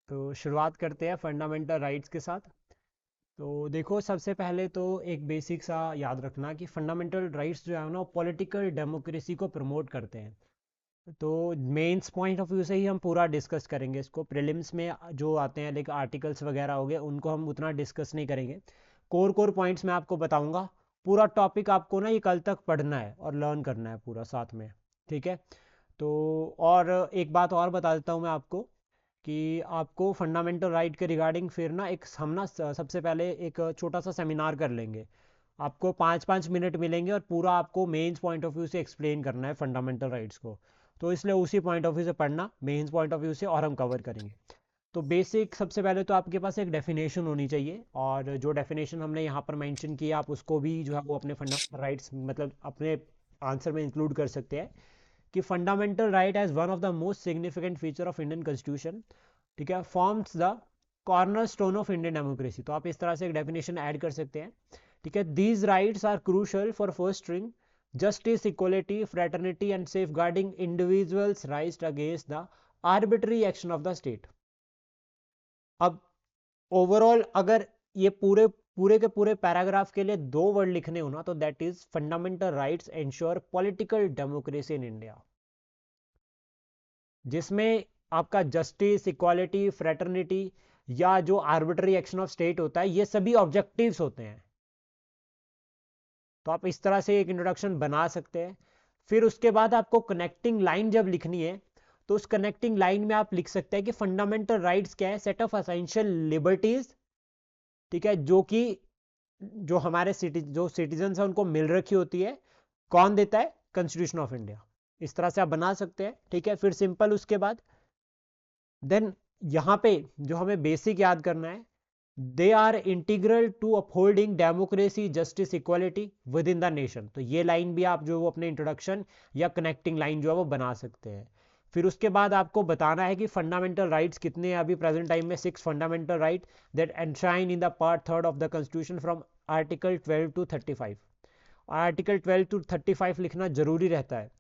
तो शुरुआत करते हैं फंडामेंटल राइट्स के साथ। तो देखो, सबसे पहले तो एक बेसिक सा याद रखना कि फंडामेंटल राइट्स जो है ना पॉलिटिकल डेमोक्रेसी को प्रमोट करते हैं। तो मेंस पॉइंट ऑफ व्यू से ही हम पूरा डिस्कस करेंगे इसको। प्रीलिम्स में जो आते हैं लाइक आर्टिकल्स वगैरह हो गए, उनको हम उतना डिस्कस नहीं करेंगे। कोर कोर पॉइंट्स मैं आपको बताऊंगा। पूरा टॉपिक आपको ना ये कल तक पढ़ना है और लर्न करना है पूरा साथ में। ठीक है। तो और एक बात और बता देता हूँ मैं आपको कि आपको फंडामेंटल राइट के रिगार्डिंग फिर ना एक हम ना सबसे पहले एक छोटा सा सेमिनार कर लेंगे। आपको 5-5 मिनट मिलेंगे और पूरा आपको मेंस पॉइंट ऑफ व्यू से एक्सप्लेन करना है फंडामेंटल राइट्स को। तो इसलिए उसी पॉइंट ऑफ व्यू से पढ़ना, मेंस पॉइंट ऑफ व्यू से, और हम कवर करेंगे। तो बेसिक सबसे पहले तो आपके पास एक डेफिनेशन होनी चाहिए, और जो डेफिनेशन हमने यहाँ पर मेंशन किया आप उसको भी जो है वो अपने फंडामेंटल राइट्स मतलब अपने आंसर में इंक्लूड कर सकते हैं कि fundamental right as one of the most significant feature of Indian constitution, ठीक है, forms the corner stone of Indian democracy. तो आप इस तरह से एक डेफिनेशन ऐड कर सकते हैं। ठीक है, these rights are crucial for fostering justice, equality, fraternity and safeguarding individuals' rights against the arbitrary action of the state। अब ओवरऑल अगर ये पूरे पूरे के पूरे पैराग्राफ के लिए दो वर्ड लिखने हो ना, तो that is fundamental rights ensure political democracy in India, जिसमें आपका जस्टिस, इक्वालिटी, फ्रेटर्निटी या जो आर्बिट्री एक्शन ऑफ स्टेट होता है, ये सभी ऑब्जेक्टिव्स होते हैं। तो आप इस तरह से एक इंट्रोडक्शन बना सकते हैं। फिर उसके बाद आपको कनेक्टिंग लाइन जब लिखनी है, तो उस कनेक्टिंग लाइन में आप लिख सकते हैं कि फंडामेंटल राइट्स क्या है, सेट ऑफ असेंशियल लिबर्टीज, ठीक है, जो कि जो हमारे जो सिटीजन है उनको मिल रखी होती है। कौन देता है? Constitution of India. इस तरह से आप बना सकते हैं। ठीक है, फिर सिंपल उसके बाद देन यहां पे जो हमें बेसिक याद करना है, they are integral to upholding democracy, justice, equality with in the nation. तो ये लाइन भी आप जो वो अपने इंट्रोडक्शन या कनेक्टिंग लाइन जो है वो बना सकते हैं। फिर उसके बाद आपको बताना है कि फंडामेंटल राइट्स कितने हैं अभी प्रेजेंट टाइम में। 6 fundamental right that enshrine in the part 3 of the constitution from article 12 to 35। Article 12 to 35 लिखना जरूरी रहता है।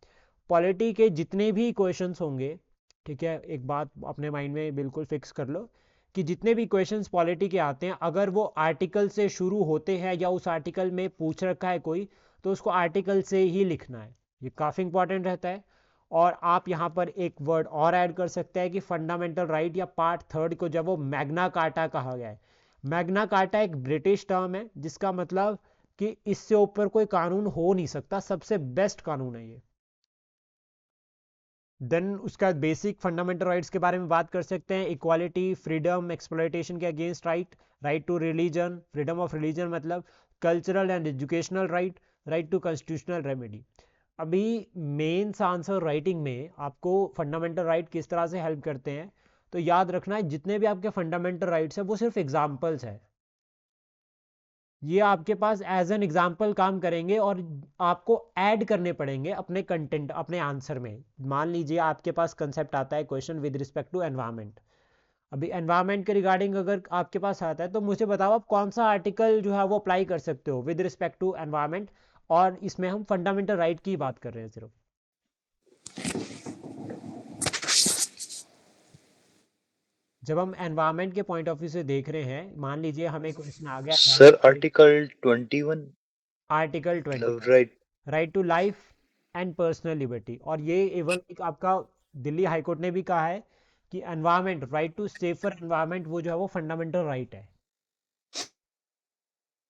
पॉलिटी के जितने भी क्वेश्चंस होंगे, ठीक है, एक बात अपने माइंड में बिल्कुल फिक्स कर लो कि जितने भी क्वेश्चंस पॉलिटी के आते हैं, अगर वो आर्टिकल से शुरू होते हैं या उस आर्टिकल में पूछ रखा है कोई, तो उसको आर्टिकल से ही लिखना है। ये काफ़ी इंपॉर्टेंट रहता है। और आप यहाँ पर एक वर्ड और ऐड कर सकते हैं कि फंडामेंटल राइट या पार्ट 3 को जब वो मैग्ना कार्टा कहा गया है। मैग्ना कार्टा एक ब्रिटिश टर्म है जिसका मतलब कि इससे ऊपर कोई कानून हो नहीं सकता, सबसे बेस्ट कानून है ये। देन उसका बेसिक फंडामेंटल राइट्स के बारे में बात कर सकते हैं। इक्वालिटी, फ्रीडम, एक्सप्लॉयटेशन के against right, right to religion, freedom of religion मतलब cultural and educational right, right to constitutional remedy. अभी मेंस आंसर राइटिंग में आपको फंडामेंटल राइट किस तरह से हेल्प करते हैं, तो याद रखना है जितने भी आपके फंडामेंटल राइट्स हैं वो सिर्फ एग्जाम्पल्स है। ये आपके पास एज एन एग्जाम्पल काम करेंगे और आपको ऐड करने पड़ेंगे अपने कंटेंट, अपने आंसर में। मान लीजिए आपके पास कंसेप्ट आता है question with respect to environment. अभी एनवायरनमेंट के रिगार्डिंग अगर आपके पास आता है, तो मुझे बताओ आप कौन सा आर्टिकल जो है वो अप्लाई कर सकते हो विद रिस्पेक्ट टू एनवायरनमेंट। और इसमें हम फंडामेंटल राइट की बात कर रहे हैं सिर्फ। जब हम एनवायरनमेंट के पॉइंट ऑफ व्यू से देख रहे हैं, मान लीजिए हमें क्वेश्चन आ गया सर आर्टिकल 21 आर्टिकल मतलब 21, right. Right to life and personal liberty. और ये इवन एक आपका दिल्ली हाई कोर्ट ने भी कहा है कि environment, right to safer environment, वो जो है वो फंडामेंटल राइट है।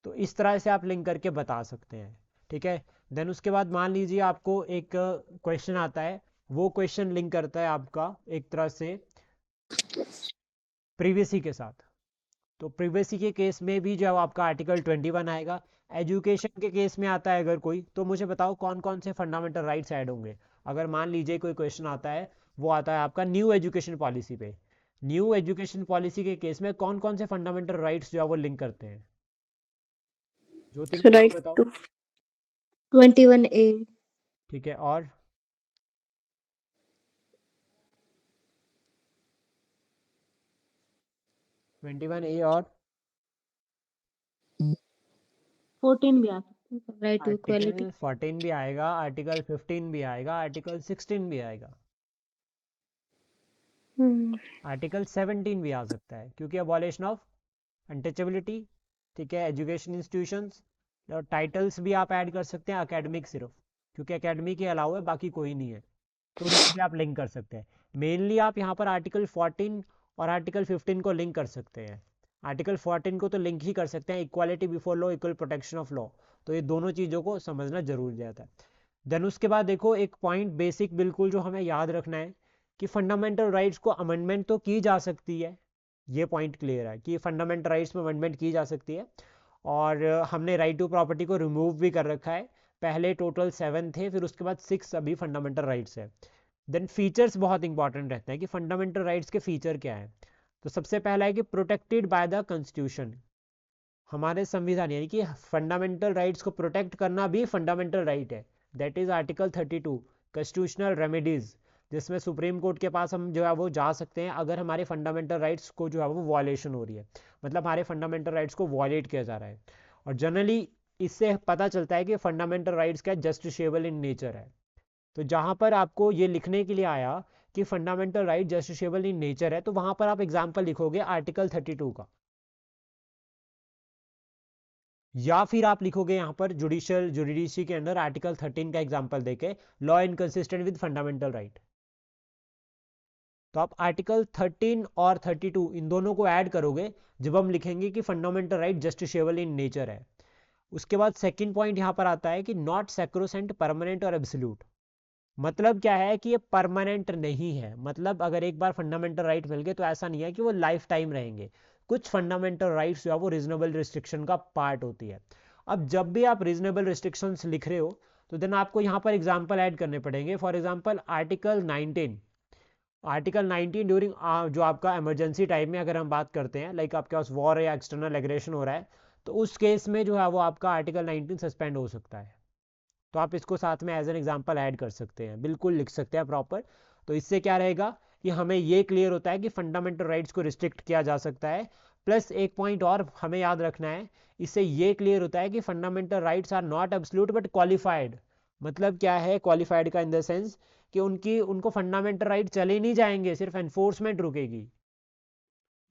तो इस तरह से आप लिंक करके बता सकते हैं। ठीक है। देन उसके बाद मान लीजिए आपको एक क्वेश्चन आता है, वो क्वेश्चन लिंक करता है आपका एक तरह से प्रीवियसी के साथ। तो प्रीवियसी के केस में भी जो है आपका आर्टिकल 21 आएगा। एजुकेशन के केस में आता है अगर कोई, तो मुझे बताओ कौन कौन से फंडामेंटल राइट्स ऐड होंगे। अगर मान लीजिए कोई क्वेश्चन आता है, वो आता है आपका न्यू एजुकेशन पॉलिसी पे। न्यू एजुकेशन पॉलिसी के केस में कौन कौन से फंडामेंटल राइट्स जो है वो लिंक करते हैं? ज्योति So मैम आप right बताओ। to 21A, ठीक है, और 21A और 14 भी आ सकते हैं, राइट टू इक्वालिटी। आर्टिकल 14 भी आएगा, आर्टिकल 15 भी आएगा, आर्टिकल 16 भी आएगा। आर्टिकल 17 भी आ सकता है, क्योंकि अबॉलिशन ऑफ अनटचेबिलिटी, ठीक है, एजुकेशन इंस्टीट्यूशंस, और टाइटल्स भी आप ऐड कर सकते हैं, एकेडमिक सिर्फ, क्योंकि एकेडमी के अलावा बाकी कोई नहीं है, तो उनको भी आप लिंक कर सकते हैं। मेनली आप यहाँ पर आर्टिकल 14 और आर्टिकल 15 को लिंक कर सकते हैं। आर्टिकल 14 को तो लिंक ही कर सकते हैं, equality before law, equal protection of law, तो ये दोनों चीज़ों को समझना जरूरी रहता है। देन उसके बाद देखो एक पॉइंट बेसिक बिल्कुल जो हमें याद रखना है कि फंडामेंटल राइट्स को अमेंडमेंट तो की जा सकती है, ये पॉइंट क्लियर है कि फंडामेंटल राइट्स में अमेंडमेंट की जा सकती है। और हमने राइट टू प्रॉपर्टी को रिमूव भी कर रखा है, पहले टोटल 7 थे, फिर उसके बाद 6 अभी फंडामेंटल राइट्स है। देन फीचर्स बहुत इंपॉर्टेंट रहते हैं कि फंडामेंटल राइट्स के फीचर क्या है। तो सबसे पहला है कि प्रोटेक्टेड बाय द कॉन्स्टिट्यूशन, हमारे संविधान, यानी कि फंडामेंटल राइट्स को प्रोटेक्ट करना भी फंडामेंटल राइट है। That is article 32 constitutional remedies, जिसमें सुप्रीम कोर्ट के पास हम जो है वो जा सकते हैं अगर हमारे फंडामेंटल राइट्स को जो है वो वॉयलेशन हो रही है, मतलब हमारे फंडामेंटल राइट्स को वॉयलेट किया जा रहा है। और जनरली इससे पता चलता है कि फंडामेंटल राइट्स क्या जस्टिसेबल इन नेचर है। तो जहां पर आपको ये लिखने के लिए आया कि fundamental right justiciable in nature है, तो वहां पर आप एग्जाम्पल लिखोगे आर्टिकल 32 का, या फिर आप लिखोगे यहाँ पर जुडिशरी के अंदर आर्टिकल 13 का एग्जांपल देके law inconsistent with fundamental right. तो आप आर्टिकल 13 और 32 इन दोनों को ऐड करोगे जब हम लिखेंगे कि fundamental right justiciable in nature है। उसके बाद सेकंड पॉइंट यहाँ पर आता है कि नॉट सैक्रोसेंट, परमानेंट और एब्सोल्यूट। मतलब क्या है कि ये परमानेंट नहीं है, मतलब अगर एक बार फंडामेंटल राइट मिल गए तो ऐसा नहीं है कि वो लाइफ टाइम रहेंगे। कुछ फंडामेंटल राइट्स जो है वो रीजनेबल रिस्ट्रिक्शन का पार्ट होती है। अब जब भी आप रीजनेबल रिस्ट्रिक्शंस लिख रहे हो तो देन आपको यहाँ पर एग्जांपल ऐड करने पड़ेंगे। For example article 19, article 19 during जो आपका इमरजेंसी टाइम में अगर हम बात करते हैं, लाइक आपके पास वॉर या एक्सटर्नल एग्रेशन हो रहा है, तो उस केस में जो है वो आपका आर्टिकल 19 सस्पेंड हो सकता है। तो आप इसको साथ में एज एन एग्जांपल ऐड कर सकते हैं, बिल्कुल लिख सकते हैं प्रॉपर। तो इससे क्या रहेगा कि हमें ये क्लियर होता है कि फंडामेंटल राइट्स को रिस्ट्रिक्ट किया जा सकता है। प्लस एक पॉइंट और हमें याद रखना है, इससे ये क्लियर होता है कि fundamental rights are not absolute but qualified. मतलब क्या है क्वालिफाइड का, इन द सेंस कि उनको फंडामेंटल राइट चले नहीं जाएंगे, सिर्फ एनफोर्समेंट रुकेगी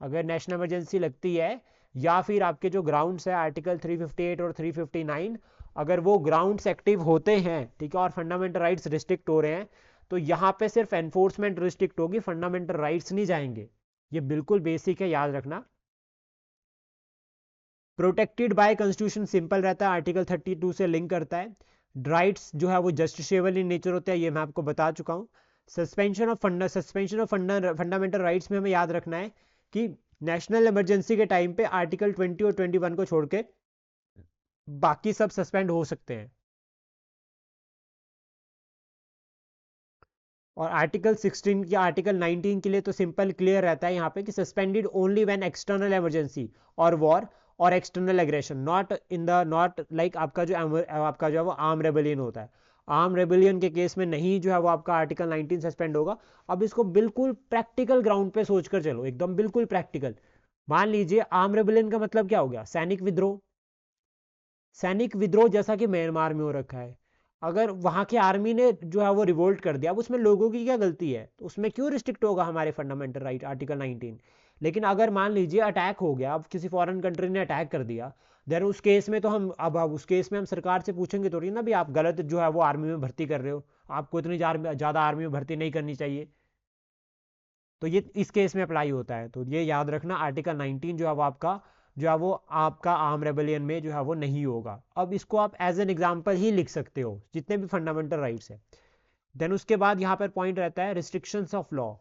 अगर नेशनल इमरजेंसी लगती है, या फिर आपके जो ग्राउंड्स है आर्टिकल 358 और 359, अगर वो ग्राउंड्स एक्टिव होते हैं, ठीक है, और फंडामेंटल राइट्स रिस्ट्रिक्ट हो रहे हैं, तो यहाँ पे सिर्फ एनफोर्समेंट रिस्ट्रिक्ट होगी, फंडामेंटल राइट्स नहीं जाएंगे। ये बिल्कुल बेसिक है, याद रखना। प्रोटेक्टेड बाय कॉन्स्टिट्यूशन सिंपल रहता है, आर्टिकल 32 से लिंक करता है। राइट्स जो है वो जस्टिसेबल इन नेचर होते हैं, ये मैं आपको बता चुका हूँ। सस्पेंशन ऑफ फंडामेंटल राइट्स में हमें याद रखना है कि नेशनल इमरजेंसी के टाइम पे आर्टिकल 20 और 21 को छोड़ के बाकी सब सस्पेंड हो सकते हैं। और आर्टिकल 16 या आर्टिकल 19 के लिए तो सिंपल क्लियर रहता है यहाँ पे कि suspended only when external emergency और वॉर और एक्सटर्नल एग्रेशन, नॉट लाइक आपका जो है वो आर्म रेबेलियन होता है। आर्म रेबेलियन के केस में नहीं जो है वो आपका आर्टिकल 19 सस्पेंड होगा। अब इसको बिल्कुल प्रैक्टिकल ग्राउंड पे सोचकर चलो, एकदम बिल्कुल प्रैक्टिकल। मान लीजिए आर्म रेबेलियन का मतलब क्या हो गया, सैनिक विद्रोह। सैनिक विद्रोह जैसा कि म्यांमार में हो रखा है, अगर वहां के आर्मी ने जो है वो रिवोल्ट कर दिया, अब उसमें लोगों की क्या गलती है, तो उसमें क्यों रिस्ट्रिक्ट होगा हमारे फंडामेंटल राइट आर्टिकल 19। लेकिन अगर मान लीजिए अटैक हो गया, अब किसी फॉरेन कंट्री ने अटैक कर दिया, देन उस केस में तो हम अब उस केस में हम सरकार से पूछेंगे थोड़ी ना भी आप गलत जो है वो आर्मी में भर्ती कर रहे हो, आपको इतनी ज़्यादा आर्मी में भर्ती नहीं करनी चाहिए। तो ये इस केस में अप्लाई होता है। तो ये याद रखना, आर्टिकल 19 जो है वो आपका आर्म रेबेलियन में जो है वो नहीं होगा। अब इसको आप एज एन एग्जांपल ही लिख सकते हो जितने भी फंडामेंटल राइट्स है। देन उसके बाद यहाँ पर पॉइंट रहता है रिस्ट्रिक्शंस ऑफ लॉ।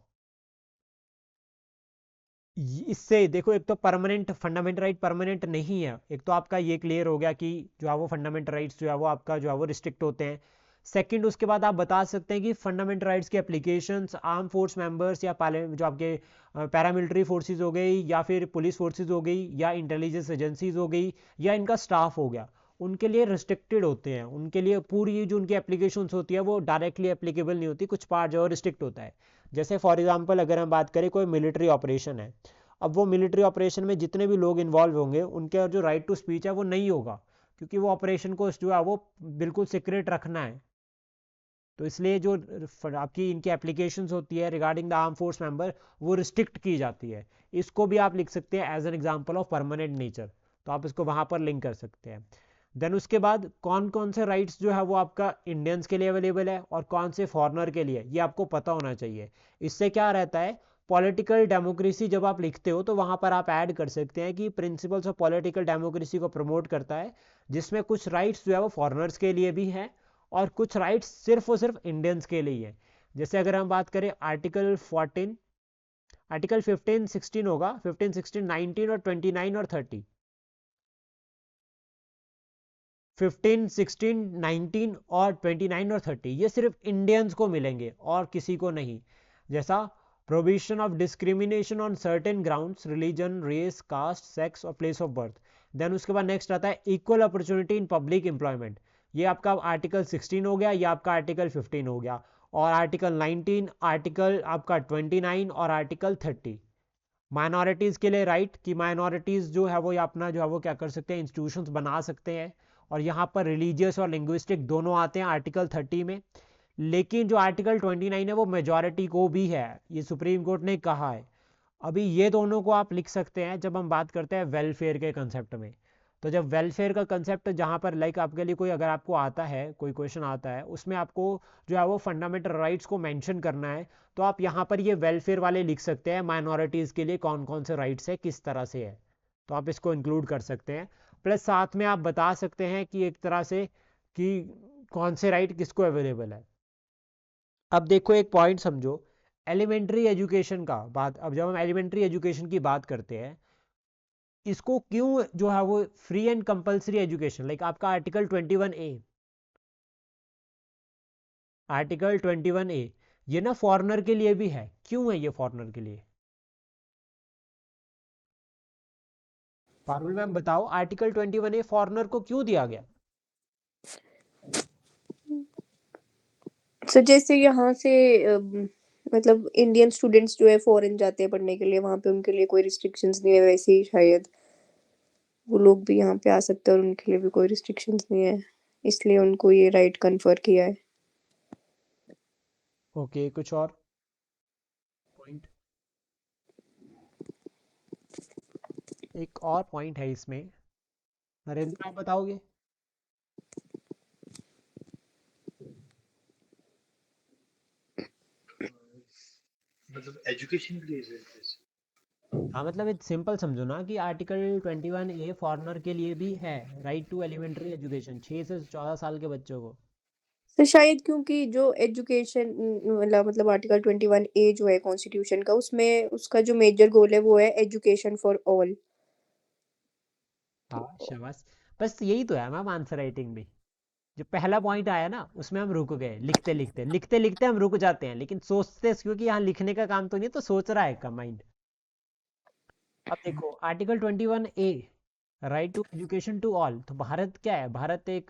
इससे देखो, एक तो परमानेंट फंडामेंटल राइट परमानेंट नहीं है, एक तो आपका ये क्लियर हो गया कि जो है वो फंडामेंटल राइट्स जो है वो आपका जो है वो रिस्ट्रिक्ट होते हैं। सेकंड, उसके बाद आप बता सकते हैं कि फंडामेंटल राइट्स के एप्लीकेशंस आर्म फोर्स मेंबर्स या जो आपके पैरामिलिट्री फोर्सेस हो गई, या फिर पुलिस फोर्सेस हो गई, या इंटेलिजेंस एजेंसीज हो गई, या इनका स्टाफ हो गया, उनके लिए रिस्ट्रिक्टेड होते हैं। उनके लिए पूरी जो उनकी एप्लीकेशंस होती है वो डायरेक्टली एप्लीकेबल नहीं होती, कुछ पार्ट जो है रिस्ट्रिक्ट होता है। जैसे फॉर एग्जांपल अगर हम बात करें कोई मिलिट्री ऑपरेशन है, अब वो मिलिट्री ऑपरेशन में जितने भी लोग इन्वॉल्व होंगे उनके जो राइट टू स्पीच है वो नहीं होगा, क्योंकि वो ऑपरेशन को जो है वो बिल्कुल सीक्रेट रखना है। तो इसलिए जो आपकी इनकी एप्लीकेशंस होती है regarding the arm force member वो रिस्ट्रिक्ट की जाती है। इसको भी आप लिख सकते हैं as an example of permanent nature, तो आप इसको वहां पर लिंक कर सकते हैं। देन उसके बाद कौन कौन से राइट्स जो है वो आपका इंडियंस के लिए अवेलेबल है और कौन से फॉरनर के लिए, ये आपको पता होना चाहिए। इससे क्या रहता है, पॉलिटिकल डेमोक्रेसी जब आप लिखते हो तो वहां पर आप ऐड कर सकते हैं कि प्रिंसिपल्स ऑफ पॉलिटिकल डेमोक्रेसी को प्रमोट करता है, जिसमें कुछ राइट्स जो है वो फॉरनर्स के लिए भी हैं और कुछ राइट्स सिर्फ और सिर्फ इंडियंस के लिए है। जैसे अगर हम बात करें आर्टिकल 14, आर्टिकल 15 16 होगा, 15 16 19 और 29 और 30, 15 16 19 और 29 और 30 ये सिर्फ इंडियंस को मिलेंगे और किसी को नहीं। जैसा provision of discrimination on certain grounds, religion, race, caste, sex और प्लेस ऑफ बर्थ। देन उसके बाद नेक्स्ट आता है equal opportunity in public employment, ये आपका आर्टिकल 16 हो गया, ये आपका आर्टिकल 15 हो गया। और आर्टिकल 19, आर्टिकल आपका 29 और आर्टिकल 30 माइनॉरिटीज़ के लिए राइट कि माइनॉरिटीज़ जो है वो या अपना जो है वो क्या कर सकते हैं, इंस्टीट्यूशंस बना सकते हैं। और यहाँ पर रिलीजियस और लिंग्विस्टिक दोनों आते हैं आर्टिकल 30 में। लेकिन जो आर्टिकल 29 है वो मेजॉरिटी को भी है, ये सुप्रीम कोर्ट ने कहा है। अभी ये दोनों को आप लिख सकते हैं जब हम बात करते हैं वेलफेयर के कंसेप्ट में। तो जब वेलफेयर का कंसेप्ट जहाँ पर लाइक आपके लिए कोई अगर आपको आता है, कोई क्वेश्चन आता है उसमें आपको जो है वो फंडामेंटल राइट्स को मेंशन करना है, तो आप यहाँ पर ये वेलफेयर वाले लिख सकते हैं, माइनॉरिटीज़ के लिए कौन कौन से राइट्स है, किस तरह से है, तो आप इसको इंक्लूड कर सकते हैं। प्लस साथ में आप बता सकते हैं कि एक तरह से कि कौन से राइट किसको अवेलेबल है। अब देखो एक पॉइंट समझो, एलिमेंट्री एजुकेशन का बात, अब जब हम एलिमेंट्री एजुकेशन की बात करते हैं, इसको क्यों जो है वो free and compulsory education, like आपका आर्टिकल 21A, आर्टिकल 21A ये ना फॉरेनर के लिए भी है, क्यों है ये फॉरेनर के लिए? पारुल मैम बताओ, आर्टिकल 21A फॉरेनर को क्यों दिया गया? सो जैसे यहाँ से मतलब इंडियन स्टूडेंट्स जो है फॉरेन जाते हैं पढ़ने के लिए, वहाँ पे उनके लिए कोई रिस्ट्रिक्शंस नहीं है, वैसे ही शायद वो लोग भी यहाँ पे आ सकते हैं और उनके लिए भी कोई रिस्ट्रिक्शंस नहीं है, इसलिए उनको ये राइट कन्फर किया है। ओके, कुछ और पॉइंट? एक और पॉइंट है इसमें, नरेंद्र आप बताओगे? मतलब एजुकेशन के लिए is it? हाँ मतलब एक सिंपल समझो ना कि आर्टिकल 21A फॉरेनर के लिए भी है, राइट टू एलिमेंट्री एजुकेशन 6 से 14 साल के बच्चों को। तो शायद क्योंकि जो एजुकेशन मतलब आर्टिकल 21A जो है कॉन्स्टिट्यूशन का, उसमें उसका जो मेजर गोल है वो है एजुकेशन फॉर ऑल। हाँ शाबाश, बस यही तो है मैम आंसर राइटिंग में। जो पहला पॉइंट आया ना उसमें हम रुक गए, लिखते लिखते लिखते लिखते हम रुक जाते हैं, लेकिन सोचते क्योंकि यहाँ लिखने का काम तो नहीं, तो सोच रहा है का माइंड। अब देखो article 21A, right to education to all, तो भारत क्या है, भारत एक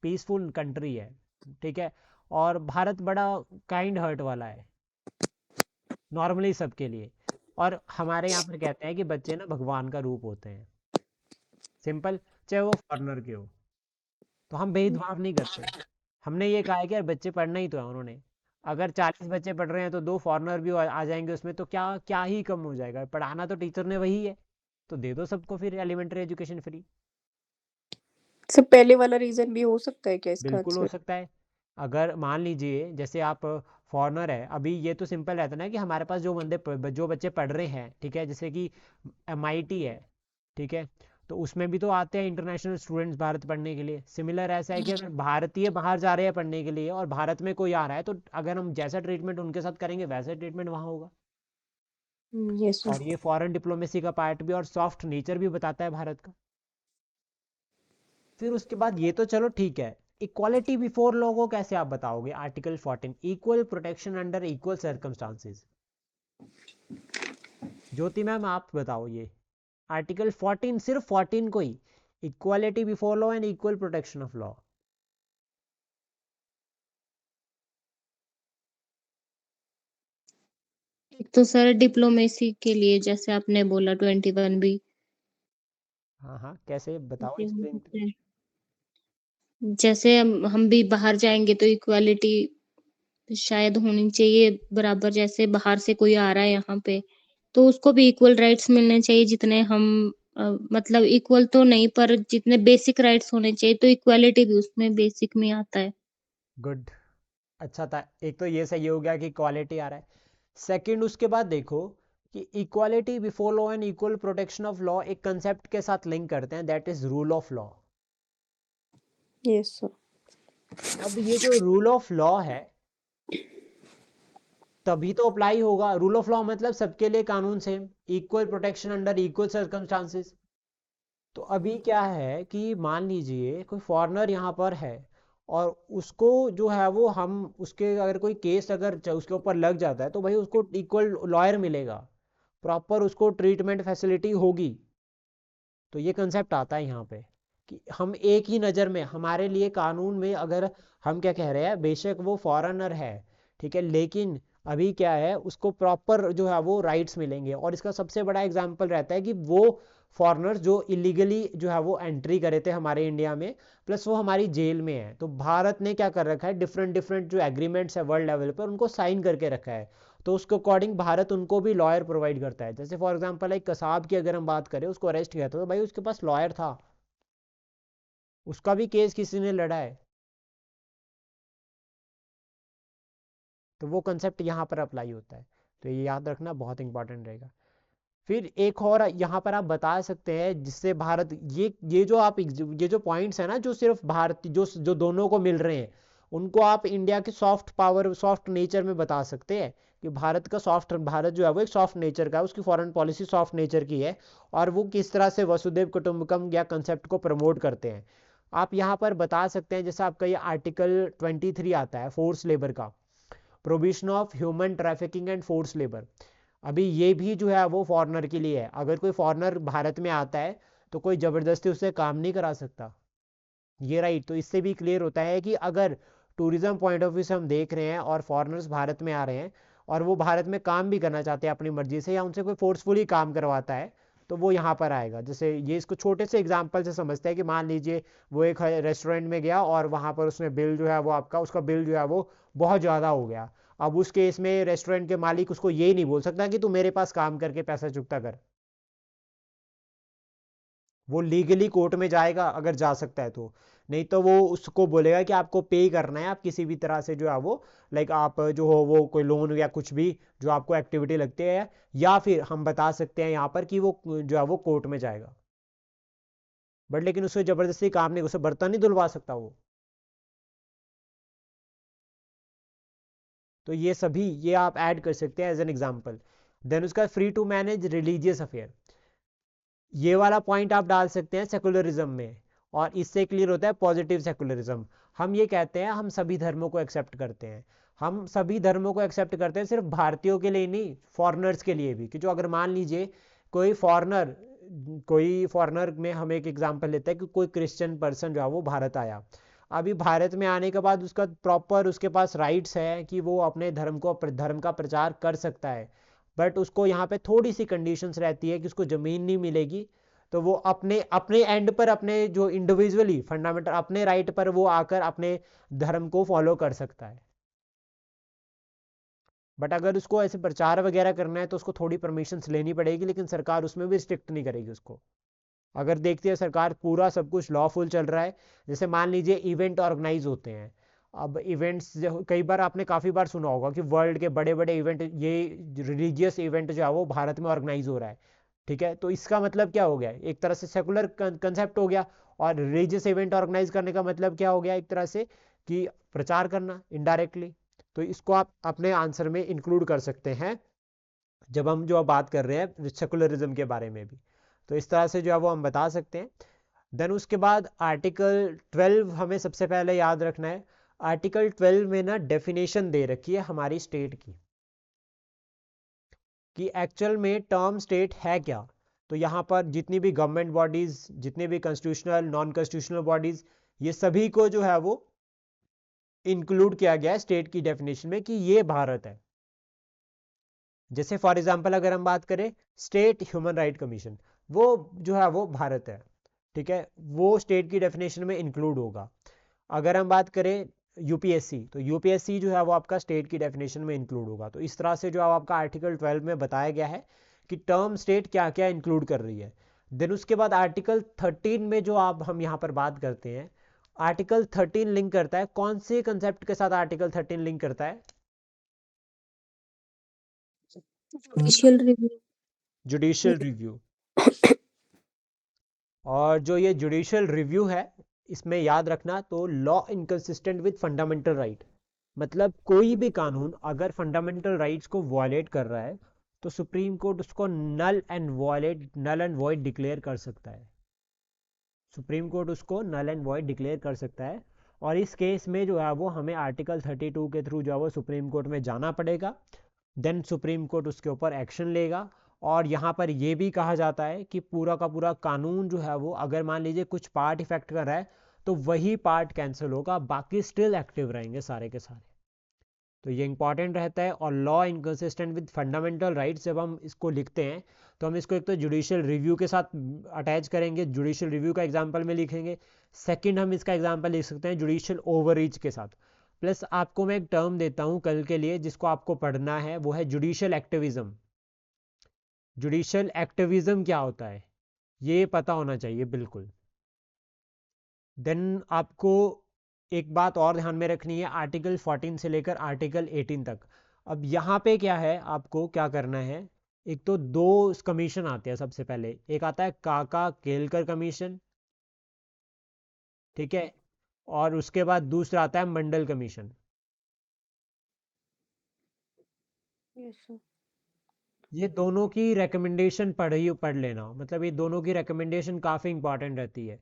पीसफुल कंट्री है, ठीक है, और भारत बड़ा काइंड हार्ट वाला है नॉर्मली सबके लिए। और हमारे यहाँ पर कहते हैं कि बच्चे ना भगवान का रूप होते हैं, सिंपल, चाहे वो फॉरनर के हो, तो हम भेदभाव नहीं करते। हमने ये कहा है कि यार बच्चे पढ़ना ही तो है उन्होंने, अगर 40 बच्चे पढ़ रहे हैं तो 2 फॉरनर भी आ जाएंगे उसमें, तो क्या क्या ही कम हो जाएगा, पढ़ाना तो टीचर ने वही है, तो दे दो सबको फिर एलिमेंट्री एजुकेशन फ्री। सब पहले वाला रीजन भी हो सकता है क्या इसका बिल्कुल हो आंसर? सकता है। अगर मान लीजिए जैसे आप फॉरनर है, अभी ये तो सिंपल रहता है ना कि हमारे पास जो बच्चे पढ़ रहे हैं, ठीक है, जैसे कि MIT है, ठीक है, तो उसमें भी तो आते हैं इंटरनेशनल स्टूडेंट्स भारत पढ़ने के लिए। सिमिलर ऐसा है कि अगर भारतीय बाहर जा रहे हैं पढ़ने के लिए और भारत में कोई आ रहा है, तो अगर हम जैसा ट्रीटमेंट उनके साथ करेंगे वैसा ट्रीटमेंट वहाँ होगा। यस और ये फॉरेन डिप्लोमेसी का पार्ट भी और सॉफ्ट नेचर भी बताता है भारत का। फिर उसके बाद ये तो चलो ठीक है, इक्वालिटी बिफोर लॉ को कैसे आप बताओगे? Article 14 equal protection under equal circumstances, Jyoti ma'am आप बताओ ये आर्टिकल 14, सिर्फ 14 को ही, equality before law and equal protection of law. एक तो सर डिप्लोमेसी के लिए जैसे आपने बोला 21B, हाँ हाँ, कैसे बताओ ये हो एक्सप्लेन। सकता है। जैसे हम भी बाहर जाएंगे तो इक्वालिटी शायद होनी चाहिए बराबर, जैसे बाहर से कोई आ रहा है यहाँ पे, तो उसको भी इक्वल राइट्स मिलने चाहिए जितने हम मतलब इक्वल तो नहीं पर जितने बेसिक राइट्स होने चाहिए, तो इक्वालिटी भी उसमें बेसिक में आता है। गुड, अच्छा था। एक तो ये सही हो गया कि इक्वालिटी आ रहा है। सेकंड, उसके बाद देखो कि equality before law and equal protection of law एक कंसेप्ट के साथ लिंक करते हैं, that is rule of law. Yes sir. अब ये जो रूल ऑफ लॉ है तभी तो अप्लाई होगा। रूल ऑफ लॉ मतलब सबके लिए कानून same, equal protection under equal circumstances. तो अभी क्या है कि मान लीजिए कोई फॉरेनर यहाँ पर है और उसको जो है वो हम उसके अगर कोई केस अगर उसके ऊपर लग जाता है तो भाई उसको इक्वल लॉयर मिलेगा, प्रॉपर उसको ट्रीटमेंट फैसिलिटी होगी। तो ये कंसेप्ट आता है यहाँ पे कि हम एक ही नज़र में हमारे लिए कानून में अगर हम क्या कह रहे हैं, बेशक वो फॉरेनर है, ठीक है, लेकिन अभी क्या है उसको प्रॉपर जो है वो राइट्स मिलेंगे। और इसका सबसे बड़ा एग्जाम्पल रहता है कि वो फॉरेनर्स जो इलीगली जो है वो एंट्री करे थे हमारे इंडिया में, प्लस वो हमारी जेल में है, तो भारत ने क्या कर रखा है, डिफरेंट डिफरेंट जो एग्रीमेंट्स है वर्ल्ड लेवल पर उनको साइन करके रखा है। तो उसके अकॉर्डिंग भारत उनको भी लॉयर प्रोवाइड करता है। जैसे फॉर एग्जांपल एक कसाब की अगर हम बात करें, उसको अरेस्ट किया था तो भाई उसके पास लॉयर था, उसका भी केस किसी ने लड़ा है। तो वो कंसेप्ट यहाँ पर अप्लाई होता है, तो ये याद रखना बहुत इंपॉर्टेंट रहेगा। फिर एक और यहाँ पर आप बता सकते हैं जिससे भारत ये जो आप ये जो पॉइंट्स है ना जो सिर्फ भारत जो जो दोनों को मिल रहे हैं, उनको आप इंडिया के सॉफ्ट पावर सॉफ्ट नेचर में बता सकते हैं कि भारत जो है वो एक सॉफ्ट नेचर का है, उसकी फॉरेन पॉलिसी सॉफ्ट नेचर की है, और वो किस तरह से वसुदेव कुटुंबकम या कंसेप्ट को प्रमोट करते हैं। आप यहाँ पर बता सकते हैं, जैसे आपका ये आर्टिकल 23 आता है फोर्स लेबर का, provision of human trafficking and force labour. अभी ये भी जो है वो फॉरेनर के लिए है। अगर कोई फॉरेनर भारत में आता है तो कोई ज़बरदस्ती उससे काम नहीं करा सकता, ये राइट। तो इससे भी क्लियर होता है कि अगर टूरिज्म पॉइंट ऑफ व्यू से हम देख रहे हैं और फॉरेनर्स भारत में आ रहे हैं और वो भारत में काम भी करना चाहते हैं अपनी मर्जी से, या उनसे कोई फोर्सफुली काम करवाता है, तो वो यहाँ पर आएगा। जैसे ये इसको छोटे से एग्जाम्पल से समझते हैं कि मान लीजिए वो एक रेस्टोरेंट में गया और वहाँ पर उसने बिल जो है वो आपका उसका बिल जो है वो बहुत ज़्यादा हो गया। अब उस केस में रेस्टोरेंट के मालिक उसको ये नहीं बोल सकता कि तू मेरे पास काम करके पैसा चुकता कर। वो लीगली कोर्ट में जाएगा अगर जा सकता है तो, नहीं तो वो उसको बोलेगा कि आपको पे करना है, आप किसी भी तरह से जो है वो लाइक आप जो हो वो कोई लोन या कुछ भी जो आपको एक्टिविटी लगती है, या फिर हम बता सकते हैं यहाँ पर कि वो जो है वो कोर्ट में जाएगा। बट लेकिन उससे जबरदस्ती काम नहीं, उसे बर्तन नहीं धुलवा सकता वो। तो ये सभी ये आप ऐड कर सकते हैं एज एन एग्जाम्पल। देन उसका free to manage religious affair, ये वाला पॉइंट आप डाल सकते हैं सेकुलरिज्म में, और इससे क्लियर होता है पॉजिटिव सेकुलरिज्म। हम ये कहते हैं हम सभी धर्मों को एक्सेप्ट करते हैं, हम सभी धर्मों को एक्सेप्ट करते हैं, सिर्फ भारतीयों के लिए नहीं, फॉरेनर्स के लिए भी। कि जो अगर मान लीजिए कोई फॉरेनर में हम एक एग्जांपल लेते हैं कि कोई क्रिश्चियन पर्सन जो है वो भारत आया, अभी भारत में आने के बाद उसका प्रॉपर उसके पास राइट्स है कि वो अपने धर्म का प्रचार कर सकता है, बट उसको यहाँ पे थोड़ी सी कंडीशंस रहती है कि उसको ज़मीन नहीं मिलेगी। तो वो अपने अपने एंड पर अपने जो इंडिविजुअली फंडामेंटल अपने राइट पर वो आकर अपने धर्म को फॉलो कर सकता है। बट अगर उसको ऐसे प्रचार वगैरह करना है तो उसको थोड़ी परमिशंस लेनी पड़ेगी, लेकिन सरकार उसमें भी स्ट्रिक्ट नहीं करेगी उसको। अगर देखती है सरकार पूरा सब कुछ लॉफुल चल रहा है, जैसे मान लीजिए इवेंट ऑर्गेनाइज होते हैं। अब इवेंट्स कई बार आपने काफ़ी बार सुना होगा कि वर्ल्ड के बड़े बड़े इवेंट, ये रिलीजियस इवेंट जो है वो भारत में ऑर्गेनाइज हो रहा है, ठीक है। तो इसका मतलब क्या हो गया, एक तरह से सेकुलर कंसेप्ट हो गया। और रिलीजियस इवेंट ऑर्गेनाइज करने का मतलब क्या हो गया, एक तरह से कि प्रचार करना इनडायरेक्टली। तो इसको आप अपने आंसर में इंक्लूड कर सकते हैं जब हम जो बात कर रहे हैं सेकुलरिज्म के बारे में भी। तो इस तरह से जो है वो हम बता सकते हैं। देन उसके बाद आर्टिकल 12 हमें सबसे पहले याद रखना है। आर्टिकल 12 में ना डेफिनेशन दे रखी है हमारी स्टेट की, कि एक्चुअल में टर्म स्टेट है क्या। तो यहाँ पर जितनी भी गवर्नमेंट बॉडीज, जितने भी कॉन्स्टिट्यूशनल नॉन कॉन्स्टिट्यूशनल बॉडीज, ये सभी को जो है वो इंक्लूड किया गया है स्टेट की डेफिनेशन में कि ये भारत है। जैसे फॉर एग्जांपल अगर हम बात करें स्टेट ह्यूमन राइट कमीशन, वो जो है वो भारत है, ठीक है, वो स्टेट की डेफिनेशन में इंक्लूड होगा। अगर हम बात करें यूपीएससी, तो यूपीएससी जो है वो आपका स्टेट की डेफिनेशन में इंक्लूड होगा। तो इस तरह से जो है आपका आर्टिकल 12 में बताया गया है कि टर्म स्टेट क्या क्या इंक्लूड कर रही है। देन उसके बाद आर्टिकल 13 में जो आप हम यहाँ पर बात करते हैं, आर्टिकल 13 लिंक करता है कौन से कंसेप्ट के साथ? आर्टिकल 13 लिंक करता है जुडिशियल रिव्यू। Judicial review. और जो ये जुडिशियल रिव्यू है, इसमें याद रखना, तो law inconsistent with fundamental right, मतलब कोई भी कानून अगर फंडामेंटल राइट्स को वॉयलेट कर रहा है तो सुप्रीम कोर्ट उसको नल एंड वॉइड डिक्लेयर कर सकता है। सुप्रीम कोर्ट उसको नल एंड वॉइड डिक्लेयर कर सकता है। और इस केस में जो है वो हमें आर्टिकल 32 के थ्रू जो है वो सुप्रीम कोर्ट में जाना पड़ेगा। देन सुप्रीम कोर्ट उसके ऊपर एक्शन लेगा। और यहाँ पर यह भी कहा जाता है कि पूरा का पूरा कानून जो है वो अगर मान लीजिए कुछ पार्ट इफेक्ट कर रहा है तो वही पार्ट कैंसिल होगा, बाकी स्टिल एक्टिव रहेंगे सारे के सारे। तो ये इंपॉर्टेंट रहता है। और law inconsistent with fundamental rights जब हम इसको लिखते हैं तो हम इसको एक तो जुडिशियल रिव्यू के साथ अटैच करेंगे, जुडिशियल रिव्यू का एग्जांपल में लिखेंगे। सेकंड हम इसका एग्जांपल लिख सकते हैं जुडिशियल ओवररीच के साथ। प्लस आपको मैं एक टर्म देता हूं कल के लिए जिसको आपको पढ़ना है, वो है जुडिशियल एक्टिविज्म। जुडिशियल एक्टिविज्म क्या होता है ये पता होना चाहिए बिल्कुल। देन आपको एक बात और ध्यान में रखनी है, आर्टिकल 14 से लेकर आर्टिकल 18 तक। अब यहाँ पे क्या है, आपको क्या करना है, एक तो दो कमीशन आते हैं। सबसे पहले एक आता है काका केलकर कमीशन, ठीक है, और उसके बाद दूसरा आता है मंडल कमीशन। Yes sir. ये दोनों की रिकमेंडेशन पढ़ लेना, मतलब ये दोनों की रिकमेंडेशन काफ़ी इंपॉर्टेंट रहती है।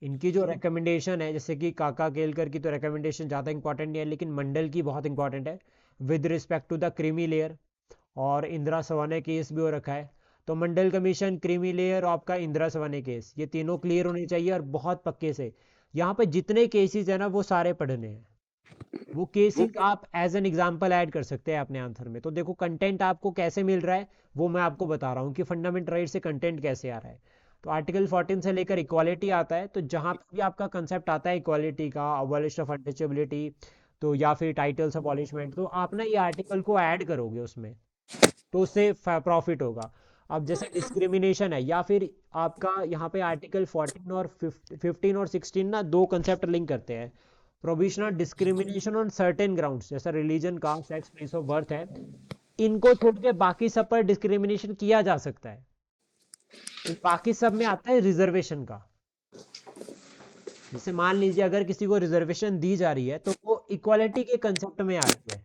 इनकी जो रिकमेंडेशन है, जैसे कि काका केलकर की तो रिकमेंडेशन ज़्यादा इंपॉर्टेंट नहीं है, लेकिन मंडल की बहुत इंपॉर्टेंट है with respect to the creamy layer. और इंदिरा सवाने केस भी हो रखा है। तो मंडल कमीशन, क्रीमी लेयर और आपका इंदिरा सवाने केस, ये तीनों क्लियर होने चाहिए और बहुत पक्के से। यहाँ पे जितने केसेस है ना वो सारे पढ़ने हैं। वो केसेस आप एज एन एग्जांपल ऐड कर सकते हैं अपने आंसर में। तो देखो कंटेंट आपको कैसे मिल रहा है वो मैं आपको बता रहा हूँ कि फंडामेंटल राइट से कंटेंट कैसे आ रहा है। तो आर्टिकल 14 से लेकर इक्वालिटी आता है, तो जहाँ पे भी आपका कंसेप्ट आता है इक्वालिटी का, अबॉलिश ऑफ अनटचेबिलिटी, तो या फिर टाइटल्स अबॉलिशमेंट, तो आप ना ये आर्टिकल को ऐड करोगे उसमें, तो उससे प्रॉफिट होगा। अब जैसे डिस्क्रिमिनेशन है, या फिर आपका यहाँ पे आर्टिकल 14 और 15 और 16 ना दो कंसेप्ट लिंक करते हैं। Provisional discrimination on certain grounds, जैसा religion, caste, sex, place of birth है, इनको छोड़ के बाकी सब पर डिस्क्रिमिनेशन किया जा सकता है। इन बाकी सब में आता है रिजर्वेशन का। जैसे मान लीजिए अगर किसी को रिजर्वेशन दी जा रही है तो वो इक्वालिटी के कंसेप्ट में आ रही है।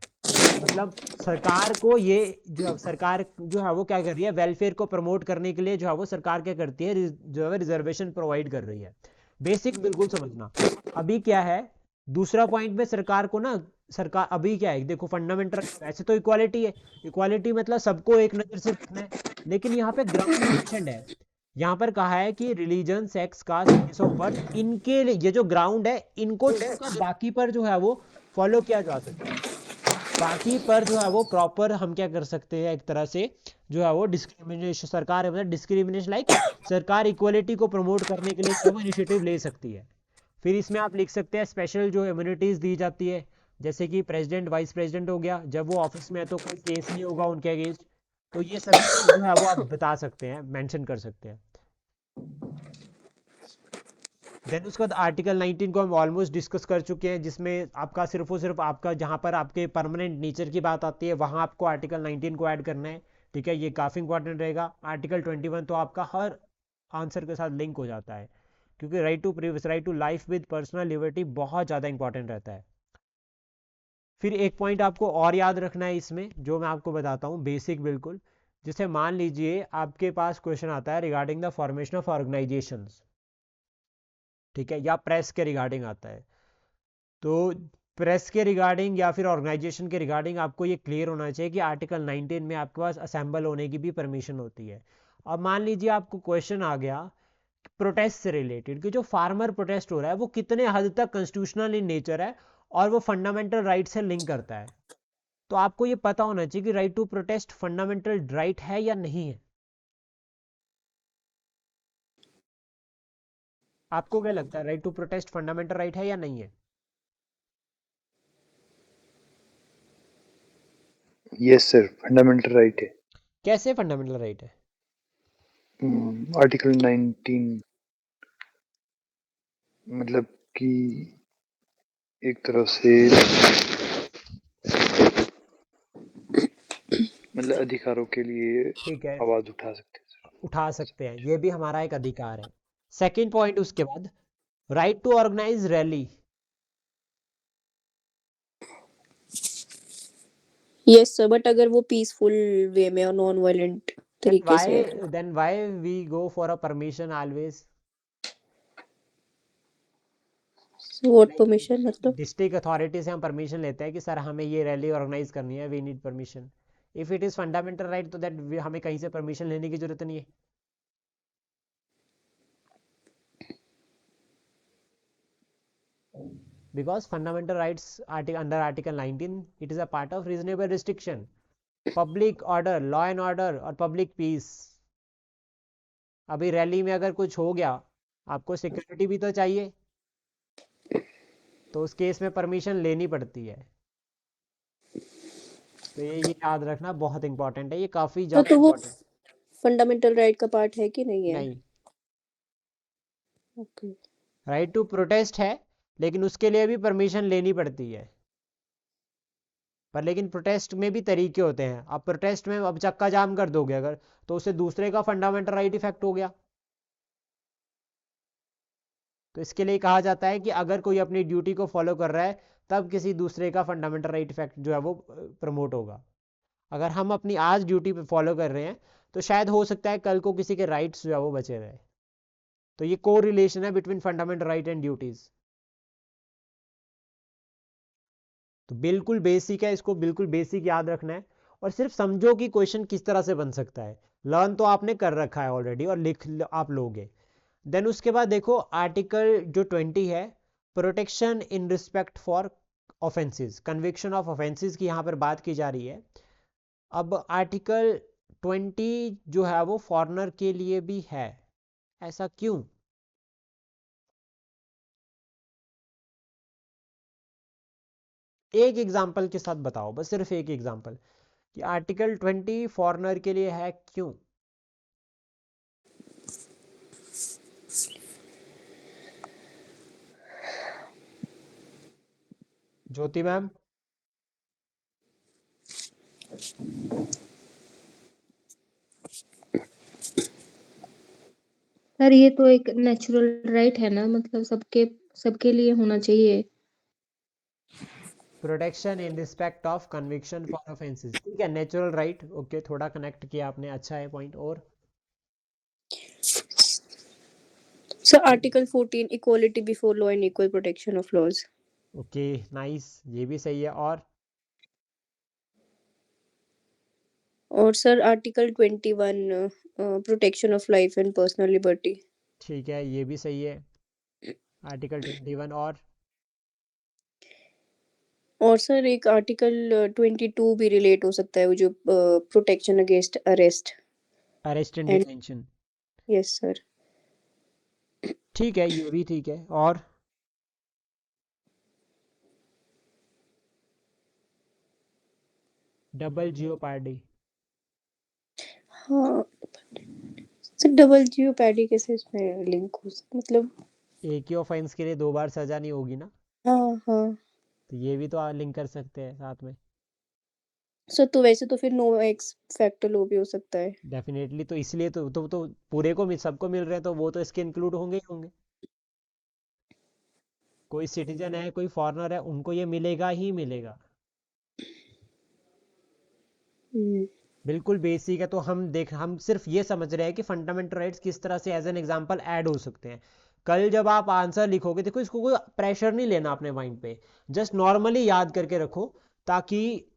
मतलब सरकार को ये, जो सरकार जो है वो क्या कर रही है, वेलफेयर को प्रमोट करने के लिए जो है वो सरकार क्या करती है, जो है रिजर्वेशन प्रोवाइड कर रही है। बेसिक बिल्कुल समझना। अभी क्या है, दूसरा पॉइंट में सरकार को ना, सरकार अभी क्या है देखो, फंडामेंटल ऐसे तो इक्वालिटी है, इक्वालिटी मतलब सबको एक नजर से देखना है, लेकिन यहाँ पे ग्राउंड मेंशन्ड है। यहाँ पर कहा है कि religion, sex, caste, place of birth, इनके लिए ये जो ग्राउंड है इनको छोड़कर बाकी पर जो है वो फॉलो किया जा सकता है। बाकी पर जो है वो प्रॉपर हम क्या कर सकते हैं, एक तरह से जो है वो डिस्क्रिमिनेशन, सरकार मतलब डिस्क्रिमिनेशन लाइक, सरकार इक्वलिटी को प्रमोट करने के लिए जो इनिशिएटिव ले सकती है। फिर इसमें आप लिख सकते हैं स्पेशल जो इम्यूनिटीज दी जाती है, जैसे कि प्रेसिडेंट, वाइस प्रेसिडेंट हो गया, जब वो ऑफिस में है तो कोई केस नहीं होगा उनके अगेंस्ट। तो ये सभी चीज जो है वो आप बता सकते हैं, मेंशन कर सकते हैं। देन उसके बाद आर्टिकल 19 को हम ऑलमोस्ट डिस्कस कर चुके हैं, जिसमें आपका सिर्फ और सिर्फ आपका जहां पर आपके परमानेंट नेचर की बात आती है वहां आपको आर्टिकल 19 को ऐड करना है। ठीक है, ये काफ़ी इंपॉर्टेंट रहेगा। आर्टिकल 21 तो आपका हर आंसर के साथ लिंक हो जाता है, क्योंकि right to life with personal liberty बहुत ज़्यादा इंपॉर्टेंट रहता है। फिर एक पॉइंट आपको और याद रखना है इसमें, जो मैं आपको बताता हूँ बेसिक बिल्कुल। जैसे मान लीजिए आपके पास क्वेश्चन आता है regarding the formation of organisations, ठीक है, या प्रेस के रिगार्डिंग आता है। तो प्रेस के रिगार्डिंग या फिर ऑर्गेनाइजेशन के रिगार्डिंग आपको ये क्लियर होना चाहिए कि आर्टिकल 19 में आपके पास असेंबल होने की भी परमिशन होती है। अब मान लीजिए आपको क्वेश्चन आ गया प्रोटेस्ट से रिलेटेड कि जो फार्मर प्रोटेस्ट हो रहा है वो कितने हद तक कॉन्स्टिट्यूशनल इन नेचर है और वो फंडामेंटल राइट से लिंक करता है। तो आपको ये पता होना चाहिए कि right to protest fundamental right है या नहीं है। आपको क्या लगता है, right to protest fundamental right है या नहीं है? यस सर, फंडामेंटल राइट है। कैसे फंडामेंटल राइट है? आर्टिकल 19 मतलब कि एक तरफ से मतलब अधिकारों के लिए ठीक है, आवाज उठा सकते हैं सर। उठा सकते हैं, ये भी हमारा एक अधिकार है। सेकंड पॉइंट उसके बाद, right to organise rally. Yes sir, but अगर वो पीसफुल वे में और नॉन वायलेंट देन तरीके से है तो। Why we go for a permission always? What permission मतलब? डिस्ट्रिक्ट अथॉरिटी से हम परमिशन लेते हैं कि सर हमें ये रैली ऑर्गेनाइज करनी है, we need permission. If it is fundamental right तो दैट हमें कहीं से परमिशन लेने की जरूरत नहीं है। Because fundamental rights under Article 19, it is a part of reasonable restriction, public order, law and order और public peace। अभी रैली में अगर कुछ हो गया, आपको सिक्योरिटी भी तो चाहिए, तो उस केस में परमिशन लेनी पड़ती है। तो ये याद रखना बहुत इंपॉर्टेंट है, ये काफ़ी हाँ, ज़्यादा तो वो इंपॉर्टेंट। फंडामेंटल राइट का पार्ट है कि नहीं है? नहीं, ओके। राइट टू प्रोटेस्ट है, लेकिन उसके लिए भी परमिशन लेनी पड़ती है। पर लेकिन प्रोटेस्ट में भी तरीके होते हैं। अब प्रोटेस्ट में अब चक्का जाम कर दोगे अगर, तो उससे दूसरे का फंडामेंटल राइट इफेक्ट हो गया। तो इसके लिए कहा जाता है कि अगर कोई अपनी ड्यूटी को फॉलो कर रहा है, तब किसी दूसरे का फंडामेंटल राइट इफेक्ट जो है वो प्रमोट होगा। अगर हम अपनी आज ड्यूटी पे फॉलो कर रहे हैं, तो शायद हो सकता है कल को किसी के राइट्स जो है वो बचे रहे। तो ये को रिलेशन है between fundamental right and duties. तो बिल्कुल बेसिक है, इसको बिल्कुल बेसिक याद रखना है। और सिर्फ समझो कि क्वेश्चन किस तरह से बन सकता है। लर्न तो आपने कर रखा है ऑलरेडी और लिख आप लोगे। देन उसके बाद देखो आर्टिकल जो 20 है, protection in respect for offences, conviction of offences की यहाँ पर बात की जा रही है। अब आर्टिकल 20 जो है वो फॉरेनर के लिए भी है, ऐसा क्यों? एक एग्जाम्पल के साथ बताओ, बस सिर्फ एक एग्जाम्पल कि आर्टिकल 20 फॉरेनर के लिए है क्यों। ज्योति मैम? सर ये तो एक नेचुरल राइट है ना, मतलब सबके सबके लिए होना चाहिए। Protection in respect of conviction for offences, ठीक है, नेचुरल राइट। ओके, थोड़ा कनेक्ट किया आपने, अच्छा है पॉइंट। और sir article 14 equality before law and equal protection of laws. Okay, nice, ये भी सही है। और sir article 21 protection of life and personal liberty. ठीक है, ये भी सही है। आर्टिकल 21 और सर एक आर्टिकल 22 भी रिलेट हो सकता है, वो जो protection against arrest arrest and and. Detention. Yes sir. ठीक है, ये भी ठीक है। और डबल जियोपार्डी। हाँ सर, डबल जियोपैडी कैसे इसमें लिंक हो सकता, मतलब? एक ही ऑफेंस के लिए दो बार सजा नहीं होगी ना, हाँ हाँ तो ये भी तो लिंक कर सकते हैं साथ में। सर, तो वैसे तो फिर नो एक्स फैक्टर लो भी हो सकता है। डेफिनेटली, तो इसलिए तो पूरे को सबको मिल रहे हैं, तो वो तो इसके इंक्लूड होंगे ही होंगे। कोई सिटीजन है, कोई फॉरेनर है, उनको ये मिलेगा ही मिलेगा। हम्म। बिल्कुल बेसिक है। तो हम सिर्फ ये समझ रहे हैं कि फंडामेंटल राइट्स किस तरह से एज एन एग्जांपल ऐड हो सकते हैं। कल जब आप आंसर लिखोगे, देखो इसको कोई प्रेशर नहीं लेना अपने माइंड पे, जस्ट नॉर्मली याद करके रखो, ताकि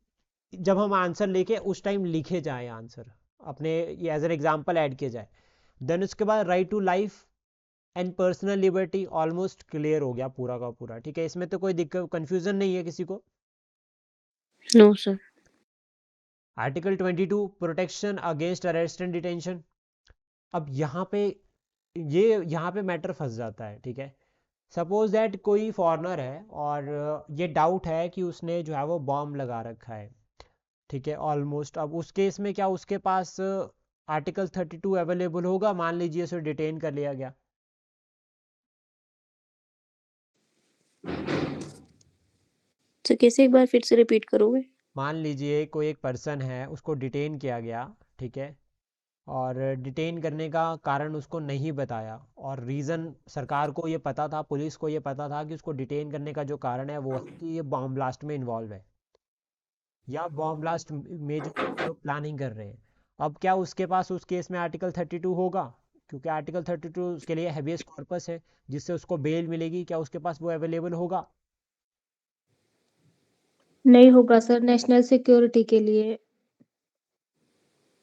जब हम आंसर लेके उस टाइम लिखे जाए आंसर अपने, ये एज एन एग्जांपल ऐड किया जाए। देन उसके बाद right to life and personal liberty almost clear हो गया पूरा का पूरा, ठीक है, इसमें तो कोई दिक्कत कंफ्यूजन नहीं है किसी को। No sir. Article 22 protection against arrest and detention. अब यहाँ पे मैटर फंस जाता है, ठीक है। सपोज दैट कोई फॉरेनर है और ये डाउट है कि उसने जो है वो बॉम्ब लगा रखा है, ठीक है, ऑलमोस्ट। अब उस केस में क्या उसके पास आर्टिकल 32 अवेलेबल होगा? मान लीजिए उसे डिटेन कर लिया गया, तो कैसे, एक बार फिर से रिपीट करोगे? मान लीजिए कोई एक पर्सन है, उसको डिटेन किया गया, ठीक है, और डिटेन करने का कारण उसको नहीं बताया, और रीज़न सरकार को ये पता था, पुलिस को ये पता था कि उसको डिटेन करने का जो कारण है वो है कि ये बॉम्ब ब्लास्ट में इन्वॉल्व है, या बॉम्ब ब्लास्ट में जो लोग प्लानिंग कर रहे हैं। अब क्या उसके पास उस केस में आर्टिकल 32 होगा? क्योंकि आर्टिकल 32 उसके लिए हैबियस कॉर्पस है, जिससे उसको बेल मिलेगी, क्या उसके पास वो अवेलेबल होगा? नहीं होगा सर, नेशनल सिक्योरिटी के लिए,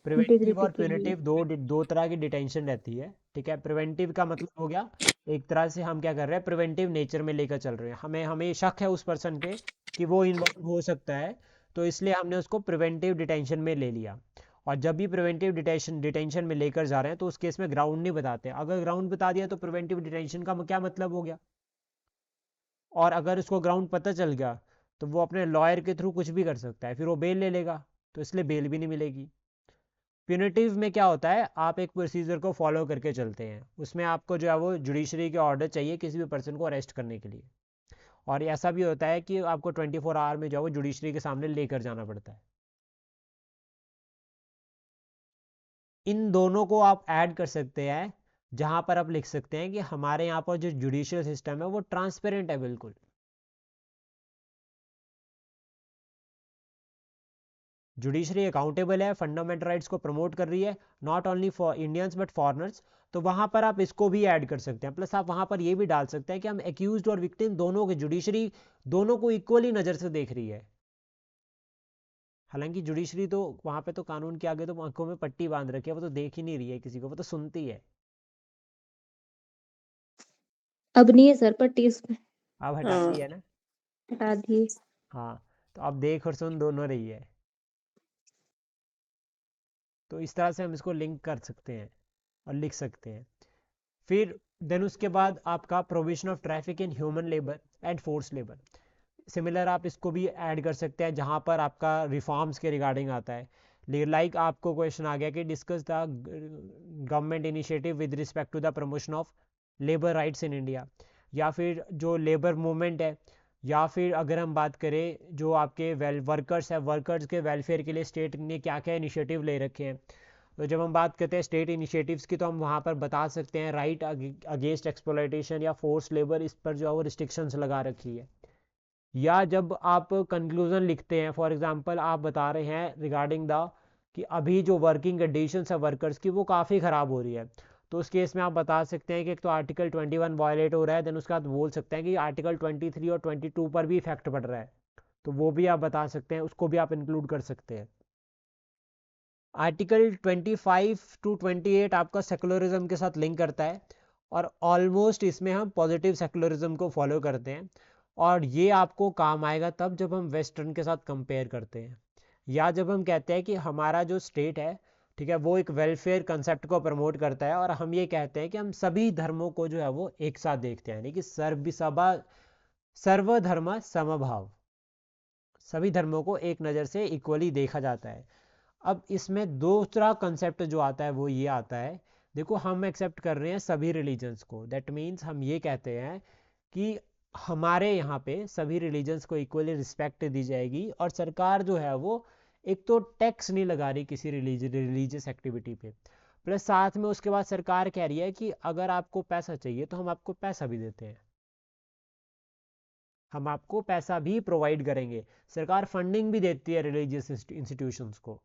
प्रिवेंटिव इंटीग्रिटी और के लिए। प्यूनिटिव दो तरह की डिटेंशन रहती है, ठीक है। प्रिवेंटिव का मतलब हो गया, एक तरह से हम क्या कर रहे हैं, प्रिवेंटिव नेचर में लेकर चल रहे हैं, हमें हमें शक है उस पर्सन पे कि वो इन्वॉल्व हो सकता है, तो इसलिए हमने उसको प्रिवेंटिव डिटेंशन में ले लिया। और जब भी प्रिवेंटिव डिटेंशन डिटेंशन में लेकर जा रहे हैं तो उस केस में ग्राउंड नहीं बताते। अगर ग्राउंड बता दिया तो प्रिवेंटिव डिटेंशन का क्या मतलब हो गया? और अगर उसको ग्राउंड पता चल गया तो वो अपने लॉयर के थ्रू कुछ भी कर सकता है, फिर वो बेल ले लेगा, तो इसलिए बेल भी नहीं मिलेगी। प्यूनिटिव में क्या होता है, आप एक प्रोसीजर को फॉलो करके चलते हैं, उसमें आपको जो है वो जुडिशरी के ऑर्डर चाहिए किसी भी पर्सन को अरेस्ट करने के लिए, और ऐसा भी होता है कि आपको 24 आवर में जो है वो जुडिशरी के सामने लेकर जाना पड़ता है। इन दोनों को आप ऐड कर सकते हैं, जहां पर आप लिख सकते हैं कि हमारे यहाँ पर जो जुडिशियल सिस्टम है वो ट्रांसपेरेंट है बिल्कुल। जुडिशरी अकाउंटेबल है, फंडामेंटल राइट्स को प्रमोट कर रही है, not only for Indians but foreigners. तो वहां पर आप इसको भी ऐड कर सकते हैं, प्लस आप वहां पर ये भी डाल सकते हैं कि हम एक्यूज और विक्टिम दोनों के, जुडिशरी दोनों को इक्वली नज़र से देख रही है। हालांकि जुडिशरी तो वहां पे तो कानून के आगे तो आंखों में पट्टी बांध रखी है, वो तो देख ही नहीं रही है किसी को, वो तो सुनती है। अब नहीं है सर पट्टी उसमें, अब हटा दी हाँ। है ना? हटा दिए। हाँ, तो अब देख और सुन दोनों रही है। तो इस तरह से हम इसको लिंक कर सकते हैं और लिख सकते हैं। फिर देन उसके बाद आपका provision of traffic in human labour and force labour, similar आप इसको भी ऐड कर सकते हैं, जहाँ पर आपका रिफॉर्म्स के रिगार्डिंग आता है। लाइक आपको क्वेश्चन आ गया कि discuss the government initiative with respect to the promotion of labour rights in India, या फिर जो लेबर मूवमेंट है, या फिर अगर हम बात करें जो आपके वर्कर्स है, वर्कर्स के वेलफेयर के लिए स्टेट ने क्या क्या इनिशिएटिव ले रखे हैं। तो जब हम बात करते हैं स्टेट इनिशिएटिव्स की, तो हम वहाँ पर बता सकते हैं राइट अगेंस्ट एक्सप्लॉयटेशन या फोर्स लेबर, इस पर जो है वो रिस्ट्रिक्शंस लगा रखी है। या जब आप कंक्लूजन लिखते हैं, फॉर एग्जांपल आप बता रहे हैं रिगार्डिंग द कि अभी जो वर्किंग कंडीशंस है वर्कर्स की वो काफ़ी ख़राब हो रही है, तो उस केस में आप बता सकते हैं कि एक तो आर्टिकल 21 वायलेट हो रहा है, देन उसके बाद बोल सकते हैं कि आर्टिकल 23 और 22 पर भी इफेक्ट पड़ रहा है, तो वो भी आप बता सकते हैं, उसको भी आप इंक्लूड कर सकते हैं। आर्टिकल 25 to 28 आपका सेकुलरिज्म के साथ लिंक करता है, और ऑलमोस्ट इसमें हम पॉजिटिव सेकुलरिज्म को फॉलो करते हैं, और ये आपको काम आएगा तब जब हम वेस्टर्न के साथ कंपेयर करते हैं, या जब हम कहते हैं कि हमारा जो स्टेट है, ठीक है, वो एक वेलफेयर कंसेप्ट को प्रमोट करता है, और हम ये कहते हैं कि हम सभी धर्मों को जो है वो एक साथ देखते हैं, यानी कि सर्वधर्म समभाव, सभी धर्मों को एक नज़र से इक्वली देखा जाता है। अब इसमें दूसरा कंसेप्ट जो आता है वो ये आता है, देखो हम एक्सेप्ट कर रहे हैं सभी रिलीजन्स को, दैट मीन्स हम ये कहते हैं कि हमारे यहाँ पे सभी रिलीजन्स को इक्वली रिस्पेक्ट दी जाएगी, और सरकार जो है वो एक तो टैक्स नहीं लगा रही किसी रिलीजियस एक्टिविटी पे, प्लस साथ में उसके बाद सरकार कह रही है कि अगर आपको पैसा चाहिए तो हम आपको पैसा भी देते हैं, हम आपको पैसा भी प्रोवाइड करेंगे। सरकार फंडिंग भी देती है रिलीजियस इंस्टीट्यूशंस को,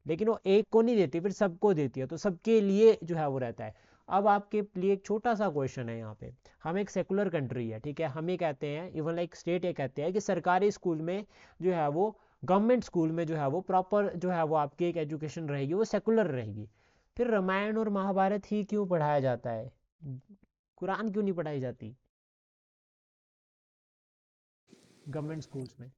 लेकिन वो एक को नहीं देती, फिर सबको देती है, तो सबके लिए जो है वो रहता है। अब आपके लिए एक छोटा सा क्वेश्चन है यहाँ पे, हम एक सेकुलर कंट्री है, ठीक है, हम ये कहते हैं, इवन लाइक स्टेट ये कहते हैं कि सरकारी स्कूल में जो है वो, गवर्नमेंट स्कूल में जो है वो प्रॉपर जो है वो आपकी एक एजुकेशन रहेगी, वो सेकुलर रहेगी, फिर रामायण और महाभारत ही क्यों पढ़ाया जाता है? कुरान क्यों नहीं पढ़ाई जाती गवर्नमेंट स्कूल्स में?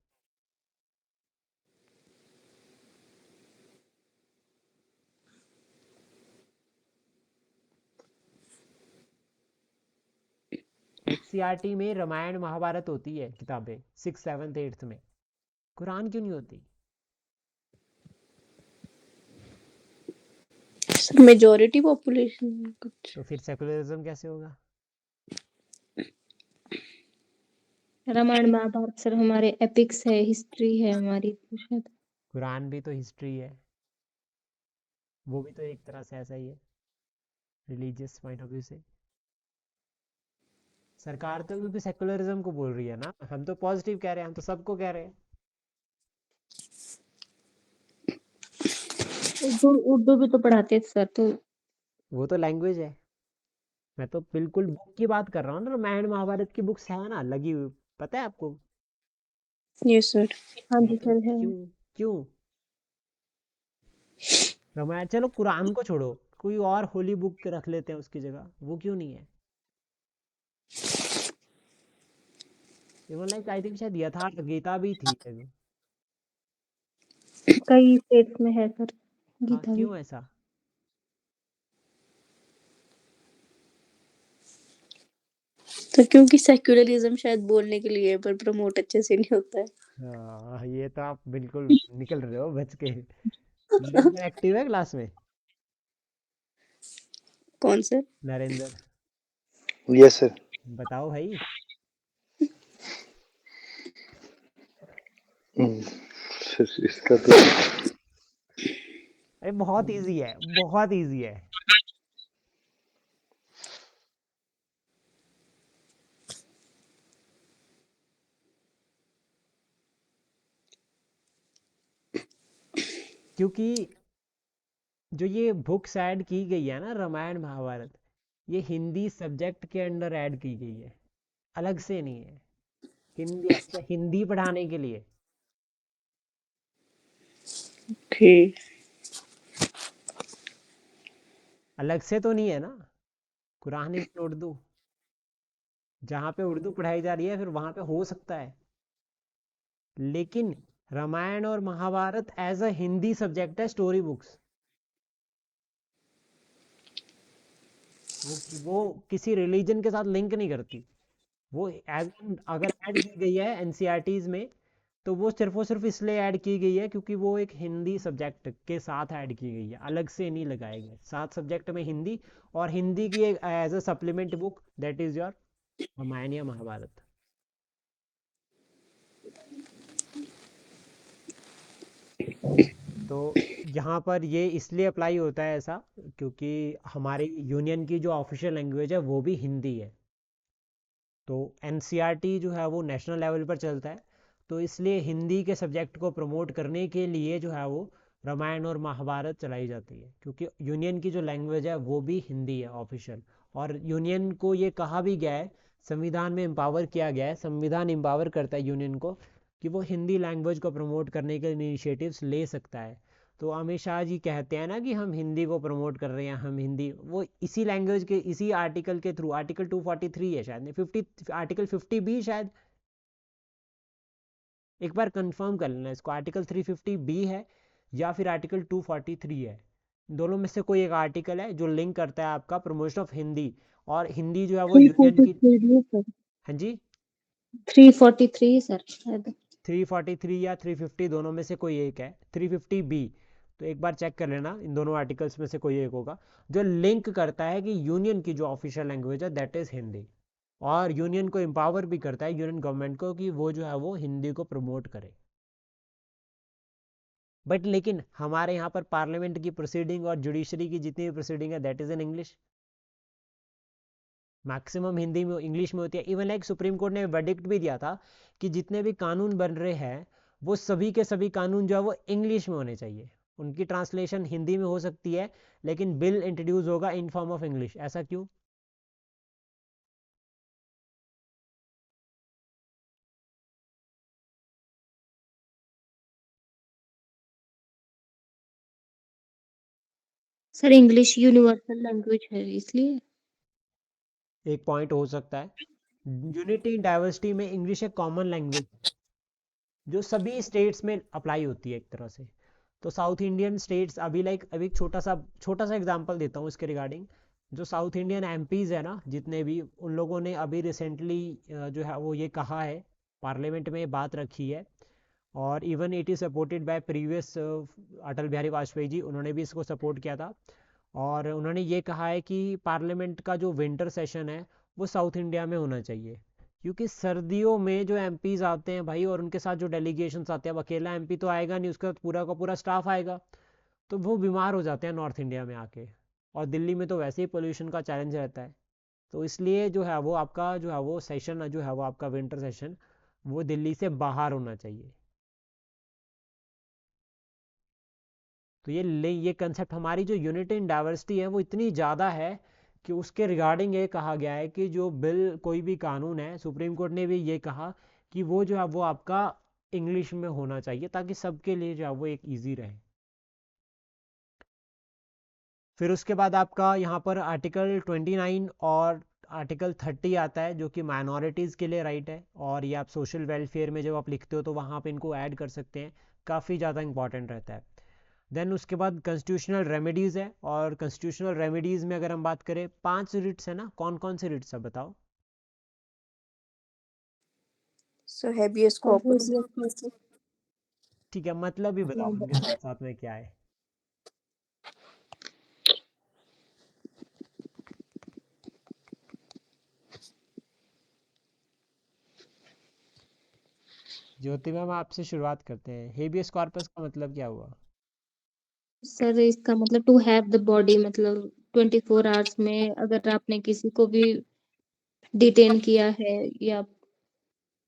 एनसीईआरटी में रामायण महाभारत होती है किताबें, 6th 7th 8th में, कुरान क्यों नहीं होती? सर मेजॉरिटी पॉपुलेशन कुछ तो फिर सेकुलरिज्म कैसे होगा? रामायण महाभारत सर हमारे एपिक्स है, हिस्ट्री है हमारी तो शायद। कुरान भी तो हिस्ट्री है, वो भी तो एक तरह से ऐसा ही है रिलीजियस पॉइंट ऑफ व्यू से। सरकार तो क्योंकि सेकुलरिज्म को बोल रही है ना, हम तो पॉजिटिव कह रहे हैं, हम तो सबको कह रहे हैं। उर्दू उर्दू भी तो पढ़ाते थे सर, तो वो तो लैंग्वेज है, मैं तो बिल्कुल बुक की बात कर रहा हूँ ना। रामायण महाभारत की बुक्स है ना लगी हुई, पता है आपको? Yes sir. हाँ हाँ जी तो सर है। क्यों क्यों रामायण, चलो कुरान को छोड़ो, कोई और होली बुक रख लेते हैं उसकी जगह, वो क्यों नहीं है? इवन लाइक आई थिंक शायद यथार्थ गीता भी थी अभी। कई स्टेट्स में है सर हाँ गीता भी। क्यों ऐसा? तो क्योंकि सेक्युलरिज्म शायद बोलने के लिए है, पर प्रमोट अच्छे से नहीं होता है। हाँ ये तो आप बिल्कुल निकल रहे हो बच के। नरेंद्र एक्टिव है क्लास में? कौन सर? Narendra, yes sir. बताओ भाई। सर इसका तो अरे बहुत इजी है, बहुत इजी है। क्योंकि जो ये बुक्स ऐड की गई है ना रामायण महाभारत, ये हिंदी सब्जेक्ट के अंडर ऐड की गई है, अलग से नहीं है। हिंदी, अच्छा हिंदी पढ़ाने के लिए ओके। अलग से तो नहीं है ना। कुरान इज उर्दू, जहाँ पे उर्दू पढ़ाई जा रही है फिर वहाँ पे हो सकता है, लेकिन रामायण और Mahabharat as a Hindi subject है, स्टोरी बुक्स। वो किसी रिलीजन के साथ लिंक नहीं करती। वो एज अगर ऐड की गई है एनसीईआरटीज में, तो वो सिर्फ और सिर्फ इसलिए ऐड की गई है क्योंकि वो एक हिंदी सब्जेक्ट के साथ ऐड की गई है, अलग से नहीं लगाए गए। सात सब्जेक्ट में हिंदी, और हिंदी की एक as a supplement book that is your Ramayan या महाभारत। तो यहाँ पर ये इसलिए अप्लाई होता है ऐसा, क्योंकि हमारी यूनियन की जो ऑफिशियल लैंग्वेज है वो भी हिंदी है। तो एनसीईआरटी जो है वो नेशनल लेवल पर चलता है, तो इसलिए हिंदी के सब्जेक्ट को प्रमोट करने के लिए जो है वो रामायण और महाभारत चलाई जाती है, क्योंकि यूनियन की जो लैंग्वेज है वो भी हिंदी है ऑफिशियल। और यूनियन को ये कहा भी गया है, संविधान में एम्पावर किया गया है, संविधान एम्पावर करता है यूनियन को कि वो हिंदी लैंग्वेज को प्रमोट करने के इनिशिएटिव्स ले सकता है। तो अमित शाह जी कहते हैं ना कि हम हिंदी को प्रमोट कर रहे हैं, हम हिंदी, वो इसी लैंग्वेज के इसी आर्टिकल के थ्रू, आर्टिकल 243 है शायद, नहीं 50, आर्टिकल 50 भी शायद, एक बार कंफर्म कर लेना इसको, आर्टिकल 350 बी है या फिर आर्टिकल 243 है। दोनों में से कोई एक आर्टिकल है जो लिंक करता है आपका प्रमोशन ऑफ हिंदी, और हिंदी जो है वो यूनियन की। 343 सर, हाँ जी, 343 सर शायद। 343 या 350 दोनों में से कोई एक है, 350 बी। तो एक बार चेक कर लेना, इन दोनों आर्टिकल्स में से कोई एक होगा जो लिंक करता है कि यूनियन की जो ऑफिशियल लैंग्वेज है दैट इज हिंदी, और यूनियन को एम्पावर भी करता है, यूनियन गवर्नमेंट को, कि वो जो है वो हिंदी को प्रमोट करे। बट लेकिन हमारे यहाँ पर पार्लियामेंट की प्रोसीडिंग और जुडिशरी की जितनी भी प्रोसीडिंग है that is in English, maximum Hindi में, इंग्लिश में होती है। इवन लाइक सुप्रीम कोर्ट ने वर्डिक्ट भी दिया था कि जितने भी कानून बन रहे हैं वो सभी के सभी कानून जो है वो इंग्लिश में होने चाहिए, उनकी ट्रांसलेशन हिंदी में हो सकती है लेकिन बिल इंट्रोड्यूस होगा इन फॉर्म ऑफ इंग्लिश। ऐसा क्यों? सर इंग्लिश यूनिवर्सल लैंग्वेज है इसलिए। एक पॉइंट हो सकता है, यूनिटी इन डाइवर्सिटी में इंग्लिश एक कॉमन लैंग्वेज जो सभी स्टेट्स में अप्लाई होती है एक तरह से। तो साउथ इंडियन स्टेट्स अभी लाइक, अभी छोटा सा एग्जांपल देता हूँ इसके रिगार्डिंग। जो साउथ इंडियन एमपीज है ना जितने भी, उन लोगों ने अभी रिसेंटली जो है वो ये कहा है, पार्लियामेंट में बात रखी है, और even it is supported by previous Atal Bihari Vajpayee ji, उन्होंने भी इसको सपोर्ट किया था। और उन्होंने ये कहा है कि पार्लियामेंट का जो विंटर सेशन है वो साउथ इंडिया में होना चाहिए, क्योंकि सर्दियों में जो एमपीज आते हैं भाई और उनके साथ जो डेलीगेशंस आते हैं, अब अकेला एमपी तो आएगा नहीं, उसका पूरा का पूरा स्टाफ आएगा, तो वो बीमार हो जाते हैं नॉर्थ इंडिया में आके। और दिल्ली में तो वैसे ही पोल्यूशन का चैलेंज रहता है, तो इसलिए जो है वो आपका जो है वो सेशन जो है वो आपका विंटर सेशन वो दिल्ली से बाहर होना चाहिए। तो ये कंसेप्ट, हमारी जो यूनिटी इन डाइवर्सिटी है वो इतनी ज़्यादा है कि उसके रिगार्डिंग ये कहा गया है कि जो बिल कोई भी कानून है, सुप्रीम कोर्ट ने भी ये कहा कि वो जो है वो आपका इंग्लिश में होना चाहिए, ताकि सबके लिए जो है वो एक ईजी रहे। फिर उसके बाद आपका यहाँ पर आर्टिकल 29 और आर्टिकल 30 आता है, जो कि माइनॉरिटीज़ के लिए राइट है, और ये आप सोशल वेलफेयर में जब आप लिखते हो तो वहाँ पे इनको ऐड कर सकते हैं, काफ़ी ज़्यादा इंपॉर्टेंट रहता है। देन उसके बाद कॉन्स्टिट्यूशनल रेमेडीज़ है, और कॉन्स्टिट्यूशनल रेमेडीज़ में अगर हम बात करें 5 रिट्स है ना, कौन कौन से रिट्स है बताओ। सो हैबियस कॉर्पस। ठीक है, मतलब ही बताओ उनके साथ साथ में क्या है। ज्योति मैम आपसे शुरुआत करते हैं, हेबियस कॉर्पस का मतलब क्या हुआ। सर इसका मतलब टू हैव द बॉडी, मतलब 24 आवर्स में अगर आपने किसी को भी डिटेन किया है या,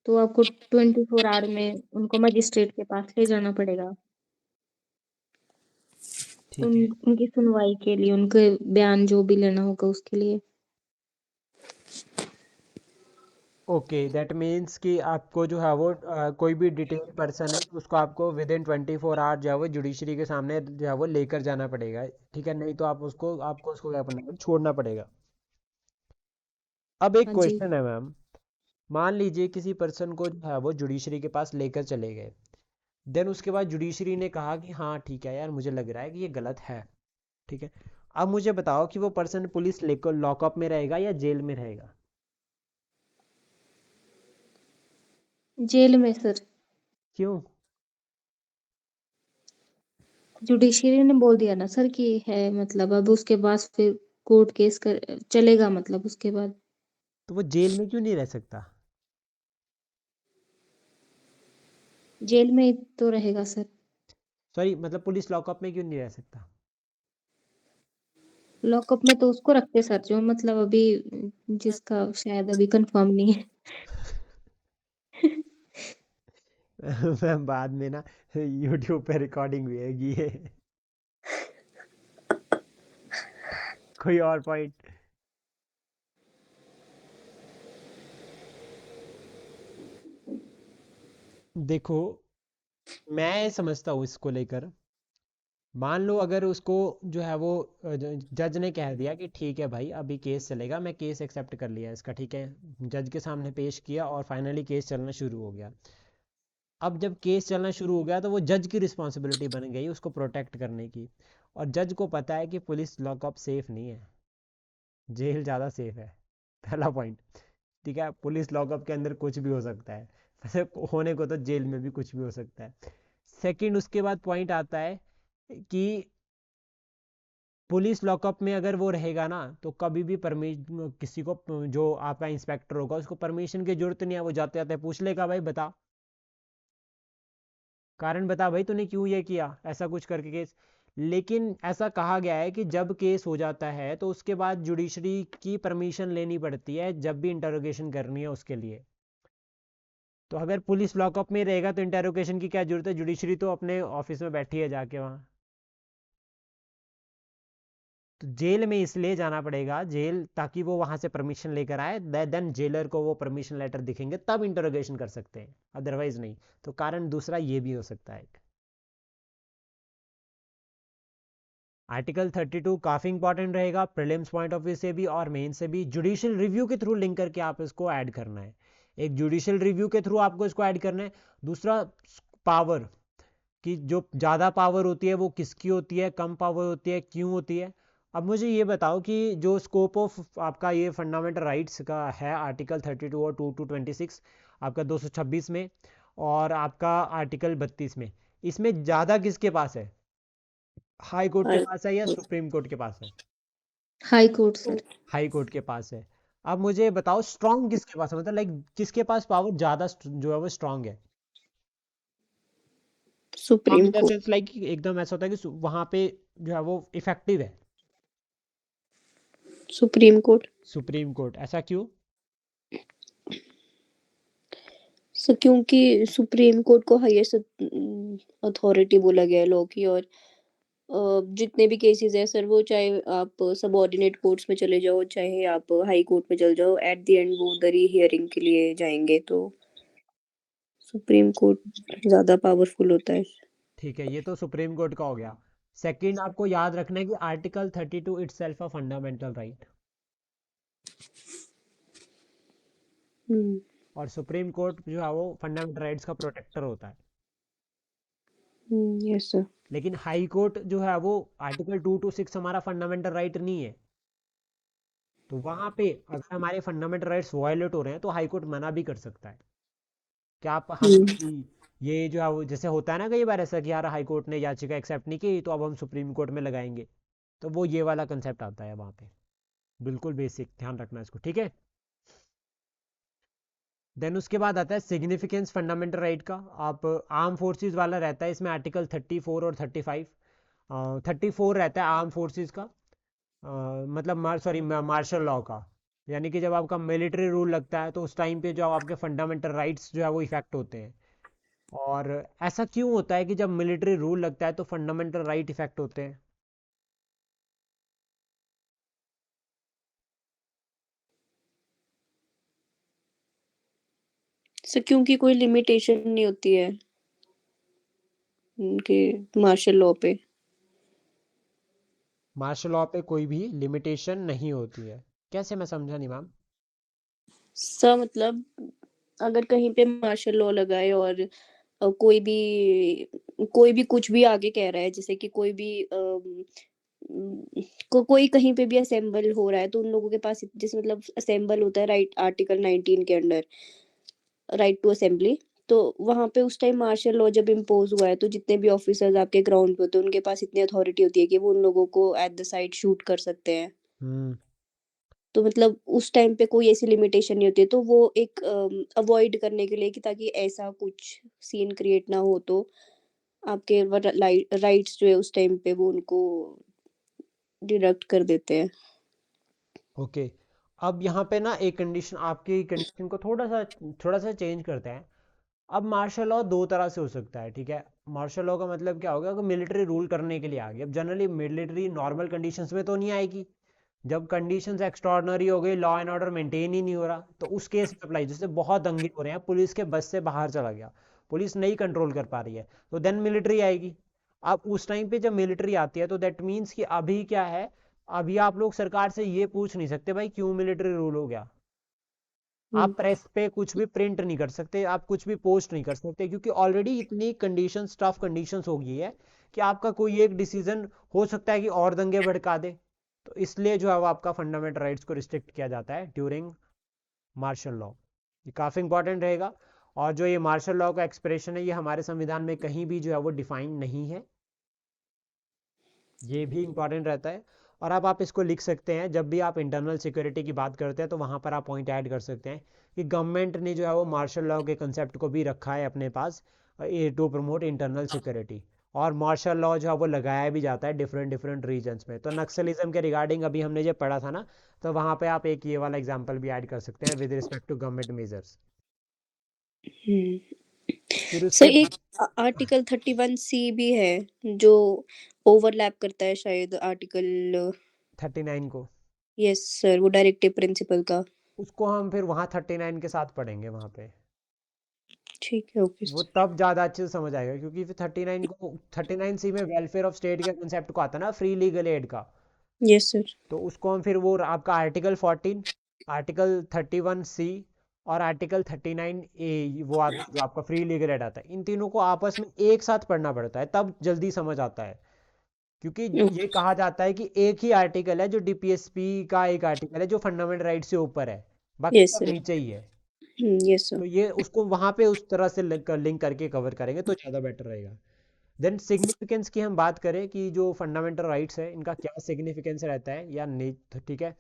तो आपको 24 आवर में उनको मजिस्ट्रेट के पास ले जाना पड़ेगा, ठीक है, उनकी सुनवाई के लिए, उनके बयान जो भी लेना होगा उसके लिए। ओके, दैट मीन्स कि आपको जो है वो कोई भी डिटेन पर्सन है उसको आपको विद इन 24 आवर जो है वो जुडिशरी के सामने जो है वो लेकर जाना पड़ेगा, ठीक है, नहीं तो आपको उसको क्या करना है, छोड़ना पड़ेगा। अब एक हाँ जी। क्वेश्चन है मैम, मान लीजिए किसी पर्सन को जो है वो जुडिशरी के पास लेकर चले गए, देन उसके बाद जुडिशरी ने कहा कि हाँ ठीक है यार, मुझे लग रहा है कि ये गलत है, ठीक है, अब मुझे बताओ कि वो पर्सन पुलिस लेकर लॉकअप में रहेगा या जेल में रहेगा। जेल में सर। क्यों। जुडिशरी ने बोल दिया ना सर कि है, मतलब अब उसके बाद फिर कोर्ट केस कर चलेगा, मतलब उसके बाद। तो वो जेल में क्यों नहीं रह सकता। जेल में ही तो रहेगा सर। सॉरी, मतलब पुलिस लॉकअप में क्यों नहीं रह सकता। लॉकअप में तो उसको रखते सर जो, मतलब अभी जिसका शायद अभी कंफर्म नहीं है। मैम बाद में ना यूट्यूब पे रिकॉर्डिंग भी हैगी ये। कोई और पॉइंट। देखो, मैं समझता हूँ इसको लेकर, मान लो अगर उसको जो है वो जज ने कह दिया कि ठीक है भाई अभी केस चलेगा, मैं केस एक्सेप्ट कर लिया इसका, ठीक है, जज के सामने पेश किया और फाइनली केस चलना शुरू हो गया। अब जब केस चलना शुरू हो गया तो वो जज की रिस्पॉन्सिबिलिटी बन गई उसको प्रोटेक्ट करने की, और जज को पता है कि पुलिस लॉकअप सेफ नहीं है, जेल ज़्यादा सेफ है, पहला पॉइंट, ठीक है, पुलिस लॉकअप के अंदर कुछ भी हो सकता है, वैसे होने को तो जेल में भी कुछ भी हो सकता है। सेकंड, उसके बाद पॉइंट आता है कि पुलिस लॉकअप में अगर वो रहेगा ना तो कभी भी किसी को, जो आपका इंस्पेक्टर होगा उसको परमिशन की जरूरत नहीं है, वो जाते जाते पूछ लेगा भाई बता, कारण बता भाई तूने क्यों ये किया, ऐसा कुछ करके केस। लेकिन ऐसा कहा गया है कि जब केस हो जाता है तो उसके बाद जुडिशरी की परमिशन लेनी पड़ती है जब भी इंटरोगेशन करनी है उसके लिए। तो अगर पुलिस लॉकअप में रहेगा तो इंटरोगेशन की क्या जरूरत है, जुडिशरी तो अपने ऑफिस में बैठी है जाके वहाँ। तो जेल में इसलिए जाना पड़ेगा, जेल, ताकि वो वहां से परमिशन लेकर आए, देन जेलर को वो परमिशन लेटर दिखेंगे तब इंटरोगेशन कर सकते हैं, अदरवाइज नहीं। तो कारण दूसरा ये भी हो सकता है। आर्टिकल 32 काफ़ी इंपॉर्टेंट रहेगा प्रीलिम्स पॉइंट ऑफ व्यू से भी और मेन से भी, जुडिशियल रिव्यू के थ्रू लिंक करके आप इसको ऐड करना है, एक जुडिशियल रिव्यू के थ्रू आपको इसको ऐड करना है। दूसरा, पावर, कि जो ज़्यादा पावर होती है वो किसकी होती है, कम पावर होती है, क्यों होती है। अब मुझे ये बताओ कि जो स्कोप ऑफ आपका ये फंडामेंटल राइट्स का है आर्टिकल 32 और 2 to 26, आपका 226 में और आपका आर्टिकल 32 में, इसमें ज़्यादा किसके पास है। हाई कोर्ट के हाई पास है या सुप्रीम कोर्ट के पास है? High court sir. High court के पास है। अब मुझे बताओ स्ट्रांग किसके पास है, मतलब लाइक किसके पास पावर ज्यादा जो है वो स्ट्रांग है? Strong supreme in the court. Sense like एकदम ऐसा होता है कि वहां पे जो है वो इफेक्टिव है। Supreme court. सुप्रीम कोर्ट, ऐसा क्यों? क्योंकि सुप्रीम कोर्ट को हाईएस्ट अथॉरिटी बोला गया है लॉ की, और जितने भी केसेस है सर, वो चाहे आप सबऑर्डिनेट कोर्ट्स में चले जाओ, चाहे आप हाई कोर्ट में चले जाओ, एट द एंड वो उधर ही हियरिंग के लिए जाएंगे, तो सुप्रीम कोर्ट ज्यादा पावरफुल होता है। ठीक है, ये तो सुप्रीम कोर्ट का हो गया। सेकंड आपको याद रखना है कि article 32 itself a fundamental right, hmm. और सुप्रीम कोर्ट जो है वो फंडामेंटल राइट्स का प्रोटेक्टर होता है। Yes sir. लेकिन हाई कोर्ट जो है वो आर्टिकल 2 to 6 हमारा फंडामेंटल राइट नहीं है। तो वहां पे अगर हमारे फंडामेंटल राइट्स वायलेट हो रहे हैं तो हाई कोर्ट मना भी कर सकता है कि आप हम ये जो है वो, जैसे होता है ना कई बार ऐसा कि यार हाई कोर्ट ने याचिका एक्सेप्ट नहीं की तो अब हम सुप्रीम कोर्ट में लगाएंगे, तो वो ये वाला कंसेप्ट आता है वहां पे। बिल्कुल बेसिक ध्यान रखना इसको, ठीक है। देन उसके बाद आता है सिग्निफिकेंस फंडामेंटल राइट का। आप आर्म फोर्सेस वाला रहता है इसमें आर्टिकल 34 और 35। 34 रहता है आर्म फोर्सेस का, मतलब सॉरी मार्शल लॉ का, यानी कि जब आपका मिलिट्री रूल लगता है तो उस टाइम पे जो आपके फंडामेंटल राइट्स जो है वो इफेक्ट होते हैं। और ऐसा क्यों होता है कि जब मिलिट्री रूल लगता है तो फंडामेंटल राइट इफेक्ट होते हैं? सर क्योंकि कोई लिमिटेशन नहीं होती है उनके मार्शल लॉ पे। मार्शल लॉ पे कोई भी लिमिटेशन नहीं होती है? कैसे, मैं समझा नहीं मैम। सर मतलब अगर कहीं पे मार्शल लॉ लगा है, और कोई भी कुछ भी आगे कह रहा है, जैसे कि कोई भी कोई कहीं पे भी असेंबल हो रहा है, तो उन लोगों के पास जैसे मतलब असेंबल होता है राइट आर्टिकल 19 के अंडर, राइट टू असेंबली। तो वहां पे उस टाइम मार्शल लॉ जब इम्पोज हुआ है, तो जितने भी ऑफिसर्स आपके ग्राउंड पे होते हैं, उनके पास इतनी अथॉरिटी होती है कि वो उन लोगों को एट द साइड शूट कर सकते हैं। हम्म। तो मतलब उस टाइम पे कोई ऐसी लिमिटेशन नहीं होती है, तो वो एक अवॉइड करने के लिए कि ताकि ऐसा कुछ सीन क्रिएट ना हो, तो आपके राइट्स जो है उस टाइम पे वो उनको डिडक्ट कर देते हैं। ओके। अब यहाँ पे ना एक कंडीशन, आपकी कंडीशन को थोड़ा सा चेंज करते हैं। अब मार्शल लॉ दो तरह से हो सकता है, ठीक है। मार्शल लॉ का मतलब क्या होगा कि मिलिट्री रूल करने के लिए आ गई। अब जनरली मिलिट्री नॉर्मल कंडीशंस में तो नहीं आएगी। जब कंडीशंस एक्स्ट्रॉर्डनरी हो गई, लॉ एंड ऑर्डर मेंटेन ही नहीं हो रहा, तो उस केस में अप्लाई, जैसे बहुत दंगे हो रहे हैं, पुलिस के बस से बाहर चला गया, पुलिस नहीं कंट्रोल कर पा रही है, तो देन मिलिट्री आएगी। अब उस टाइम पे जब मिलिट्री आती है तो दैट मीन्स कि अभी क्या है, अभी आप लोग सरकार से ये पूछ नहीं सकते भाई क्यों मिलिट्री रूल हो गया। आप हम्म। प्रेस पे कुछ भी प्रिंट नहीं कर सकते, आप कुछ भी पोस्ट नहीं कर सकते, क्योंकि ऑलरेडी इतनी कंडीशंस, टफ कंडीशंस हो गई है कि आपका कोई एक डिसीजन हो सकता है कि और दंगे भड़का दे। तो इसलिए जो है वो आपका फंडामेंटल राइट्स को रिस्ट्रिक्ट किया जाता है ड्यूरिंग मार्शल लॉ। ये काफ़ी इंपॉर्टेंट रहेगा। और जो ये मार्शल लॉ का एक्सप्रेशन है ये हमारे संविधान में कहीं भी जो है वो डिफाइन नहीं है, ये भी इंपॉर्टेंट रहता है। और अब आप इसको लिख सकते हैं, जब भी आप इंटरनल सिक्योरिटी की बात करते हैं तो वहाँ पर आप पॉइंट ऐड कर सकते हैं कि गवर्नमेंट ने जो है वो मार्शल लॉ के कंसेप्ट को भी रखा है अपने पास, टू प्रमोट इंटरनल सिक्योरिटी। और मार्शल लॉ जो है वो लगाया भी जाता है डिफरेंट डिफरेंट रीजन्स में। तो नक्सलिज्म के रिगार्डिंग अभी हमने जो पढ़ा था ना, तो वहाँ पे आप एक ये वाला एग्जाम्पल भी ऐड कर सकते हैं with respect to government measures. Hmm. फिर सर उसके एक आर्टिकल 31C भी है जो ओवरलैप करता है शायद आर्टिकल। 39 को, यस सर, वो डायरेक्टिव प्रिंसिपल का। उसको हम फिर वहाँ 39 के साथ पढ़ेंगे वहाँ पे। ठीक है, ओके वो सर। तब ज़्यादा अच्छे से समझ आएगा, क्योंकि फिर 39 सी में वेलफेयर ऑफ स्टेट के कंसेप्ट को आता है ना, फ्री लीगल एड का। Yes sir. तो उसको हम फिर वो आपका आर्टिकल 14, आर्टिकल 31C और आर्टिकल 39A, वो आता है जो आपका फ्री लीगल एड आता है, इन तीनों को आपस में एक साथ पढ़ना पड़ता है तब जल्दी समझ आता है। क्योंकि ये कहा जाता है कि एक ही आर्टिकल है जो डीपीएसपी का एक आर्टिकल है जो फंडामेंटल राइट से ऊपर है, बाकी यस सब सर। नीचे ही है। Yes sir. तो ये उसको वहां पे उस तरह से लिंक करके कवर करेंगे तो ज़्यादा बेटर रहेगा। देन सिग्निफिकेंस की हम बात करें कि जो फंडामेंटल राइट्स है इनका क्या सिग्निफिकेंस रहता है या नहीं, तो ठीक है।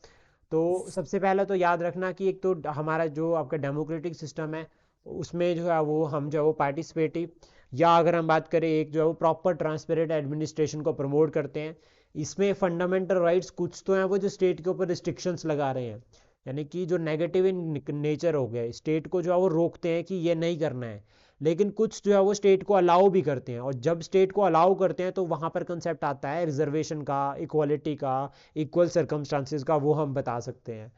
तो सबसे पहले तो याद रखना कि एक तो हमारा जो आपका डेमोक्रेटिक सिस्टम है उसमें जो है वो हम जो है वो पार्टिसिपेटिव, या अगर हम बात करें एक जो है वो प्रॉपर ट्रांसपेरेंट एडमिनिस्ट्रेशन को प्रमोट करते हैं। इसमें फंडामेंटल राइट्स कुछ तो हैं वो जो स्टेट के ऊपर रिस्ट्रिक्शंस लगा रहे हैं, यानी कि जो नेगेटिव इन नेचर हो गया, स्टेट को जो है वो रोकते हैं कि ये नहीं करना है। लेकिन कुछ जो है वो स्टेट को अलाउ भी करते हैं, और जब स्टेट को अलाउ करते हैं तो वहाँ पर कंसेप्ट आता है रिजर्वेशन का, इक्वालिटी का, इक्वल सर्कमस्टांसिस का, वो हम बता सकते हैं।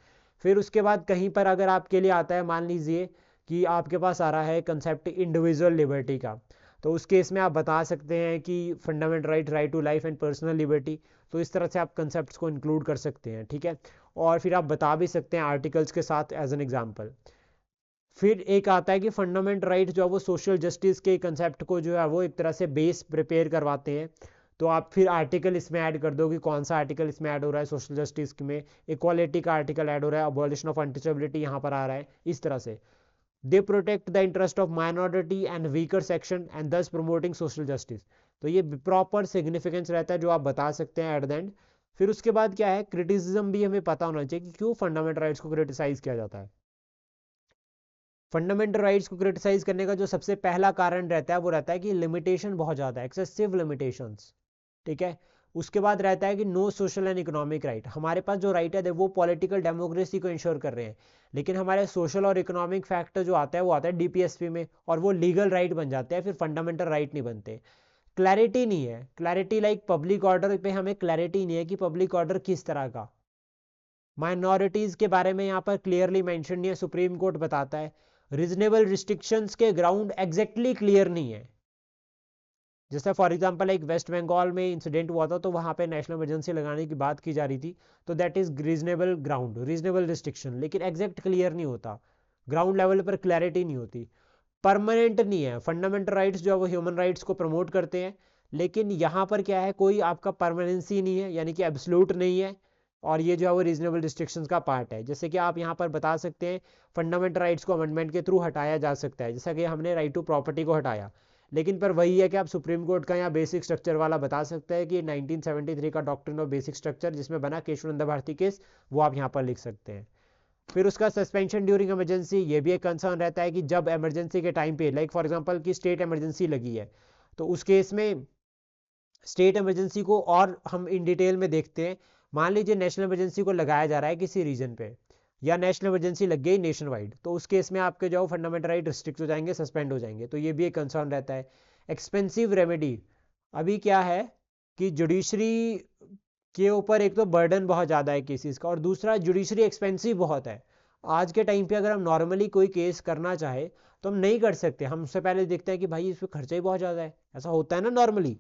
फिर उसके बाद कहीं पर अगर आपके लिए आता है, मान लीजिए कि आपके पास आ रहा है कंसेप्ट इंडिविजुअल लिबर्टी का, तो उस केस में आप बता सकते हैं कि fundamental right, right to life and personal liberty. तो इस तरह से आप कंसेप्ट को इंक्लूड कर सकते हैं, ठीक है। और फिर आप बता भी सकते हैं आर्टिकल्स के साथ एज एन एग्जाम्पल। फिर एक आता है कि फंडामेंटल राइट जो है वो सोशल जस्टिस के कंसेप्ट को जो है वो एक तरह से बेस प्रिपेयर करवाते हैं। तो आप फिर आर्टिकल इसमें ऐड कर दो कि कौन सा आर्टिकल इसमें ऐड हो रहा है सोशल जस्टिस में, इक्वालिटी का आर्टिकल ऐड हो रहा है, अबॉलिशन ऑफ अनटचेबिलिटी यहाँ पर आ रहा है, इस तरह से। They protect the interest of minority and weaker section and दस प्रमोटिंग सोशल जस्टिस। तो ये प्रॉपर सिग्निफिकेंस रहता है जो आप बता सकते हैं एट द एंड। फिर उसके बाद क्या है, क्रिटिसिज्म भी हमें पता होना चाहिए कि क्यों फंडामेंटल राइट्स को क्रिटिसाइज किया जाता है। फंडामेंटल राइट्स को क्रिटिसाइज करने का जो सबसे पहला कारण रहता है वो रहता है कि लिमिटेशन बहुत ज़्यादा है, एक्सेसिव लिमिटेशंस, ठीक है। उसके बाद रहता है कि no social and economic right. हमारे पास जो राइट है वो पॉलिटिकल डेमोक्रेसी को इंश्योर कर रहे हैं, लेकिन हमारे सोशल और इकोनॉमिक फैक्टर जो आता है वो आता है डीपीएसपी में, और वो लीगल राइट बन जाते हैं, फिर फंडामेंटल राइट नहीं बनते। क्लैरिटी नहीं है, क्लैरिटी लाइक पब्लिक ऑर्डर पे हमें क्लैरिटी नहीं है कि पब्लिक ऑर्डर किस तरह का। माइनॉरिटीज के बारे में यहाँ पर क्लियरली मेंशन नहीं है, सुप्रीम कोर्ट बताता है। रीजनेबल रिस्ट्रिक्शंस के ग्राउंड एग्जैक्टली क्लियर नहीं है। जैसे फॉर एग्जांपल एक वेस्ट बंगाल में इंसिडेंट हुआ था, तो वहाँ पे नेशनल इमरजेंसी लगाने की बात की जा रही थी, तो that is reasonable ground, reasonable restriction, लेकिन एग्जैक्ट क्लियर नहीं होता, ग्राउंड लेवल पर क्लैरिटी नहीं होती। परमानेंट नहीं है। फंडामेंटल राइट्स जो है वो ह्यूमन राइट्स को प्रमोट करते हैं, लेकिन यहाँ पर क्या है, कोई आपका परमानेंसी नहीं है, यानी कि एब्सोल्यूट नहीं है। और ये जो है वो रीजनेबल रिस्ट्रिक्शंस का पार्ट है। जैसे कि आप यहाँ पर बता सकते हैं फंडामेंटल राइट्स को अमेंडमेंट के थ्रू हटाया जा सकता है, जैसा कि हमने राइट टू प्रॉपर्टी को हटाया। लेकिन पर वही है कि आप सुप्रीम कोर्ट का यहाँ बेसिक स्ट्रक्चर वाला बता सकते हैं कि 1973 का डॉक्ट्रिन ऑफ बेसिक स्ट्रक्चर जिसमें बना केशवानंद भारती केस, वो आप यहाँ पर लिख सकते हैं। फिर उसका सस्पेंशन ड्यूरिंग इमरजेंसी, ये भी एक कंसर्न रहता है कि जब इमरजेंसी के टाइम पे, लाइक फॉर एग्जांपल कि स्टेट इमरजेंसी लगी है, तो उस केस में स्टेट इमरजेंसी को और हम इन डिटेल में देखते हैं। मान लीजिए नेशनल इमरजेंसी को लगाया जा रहा है किसी रीजन पे, या नेशनल इमरजेंसी लग गई नेशन वाइड, तो उस केस में आपके जो फंडामेंटल राइट रिस्ट्रिक्ट हो जाएंगे, सस्पेंड हो जाएंगे, तो ये भी एक कंसर्न रहता है। एक्सपेंसिव रेमेडी, अभी क्या है कि जुडिशरी के ऊपर एक तो बर्डन बहुत ज़्यादा है केसेस का, और दूसरा जुडिशरी एक्सपेंसिव बहुत है। आज के टाइम पे अगर हम नॉर्मली कोई केस करना चाहे तो हम नहीं कर सकते, हम उससे पहले देखते हैं कि भाई इस पर खर्चा ही बहुत ज़्यादा है, ऐसा होता है ना नॉर्मली।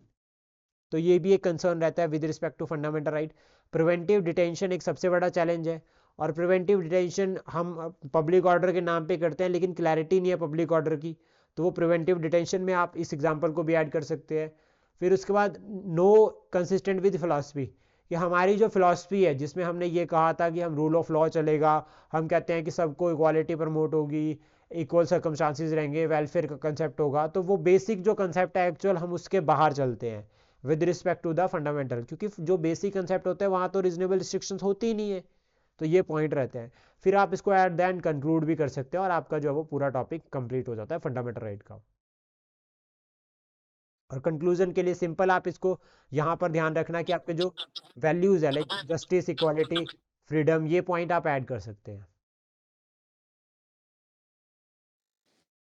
तो ये भी एक कंसर्न रहता है with respect to fundamental right. Preventive detention एक सबसे बड़ा चैलेंज है, और प्रिवेंटिव डिटेंशन हम पब्लिक ऑर्डर के नाम पे करते हैं, लेकिन क्लैरिटी नहीं है पब्लिक ऑर्डर की, तो वो प्रिवेंटिव डिटेंशन में आप इस एग्जाम्पल को भी ऐड कर सकते हैं। फिर उसके बाद नो कंसिस्टेंट विद फिलॉसफी, कि हमारी जो फिलॉसफी है जिसमें हमने ये कहा था कि हम रूल ऑफ लॉ चलेगा, हम कहते हैं कि सबको इक्वालिटी प्रमोट होगी, इक्वल सर्कमस्टांसिस रहेंगे, वेलफेयर का कंसेप्ट होगा, तो वो बेसिक जो कंसेप्ट है एक्चुअल हम उसके बाहर चलते हैं with respect to the fundamental, क्योंकि जो बेसिक कंसेप्ट होते हैं वहाँ तो रीजनेबल रिस्ट्रिक्शंस होती ही नहीं है। तो ये पॉइंट रहते हैं। फिर आप इसको एट द एंड कंक्लूड भी कर सकते हैं, और आपका जो है वो पूरा टॉपिक कंप्लीट हो जाता है फंडामेंटल राइट का। और कंक्लूजन के लिए सिंपल आप इसको यहाँ पर ध्यान रखना कि आपके जो वैल्यूज है लाइक जस्टिस, इक्वालिटी, फ्रीडम, ये पॉइंट आप ऐड कर सकते हैं।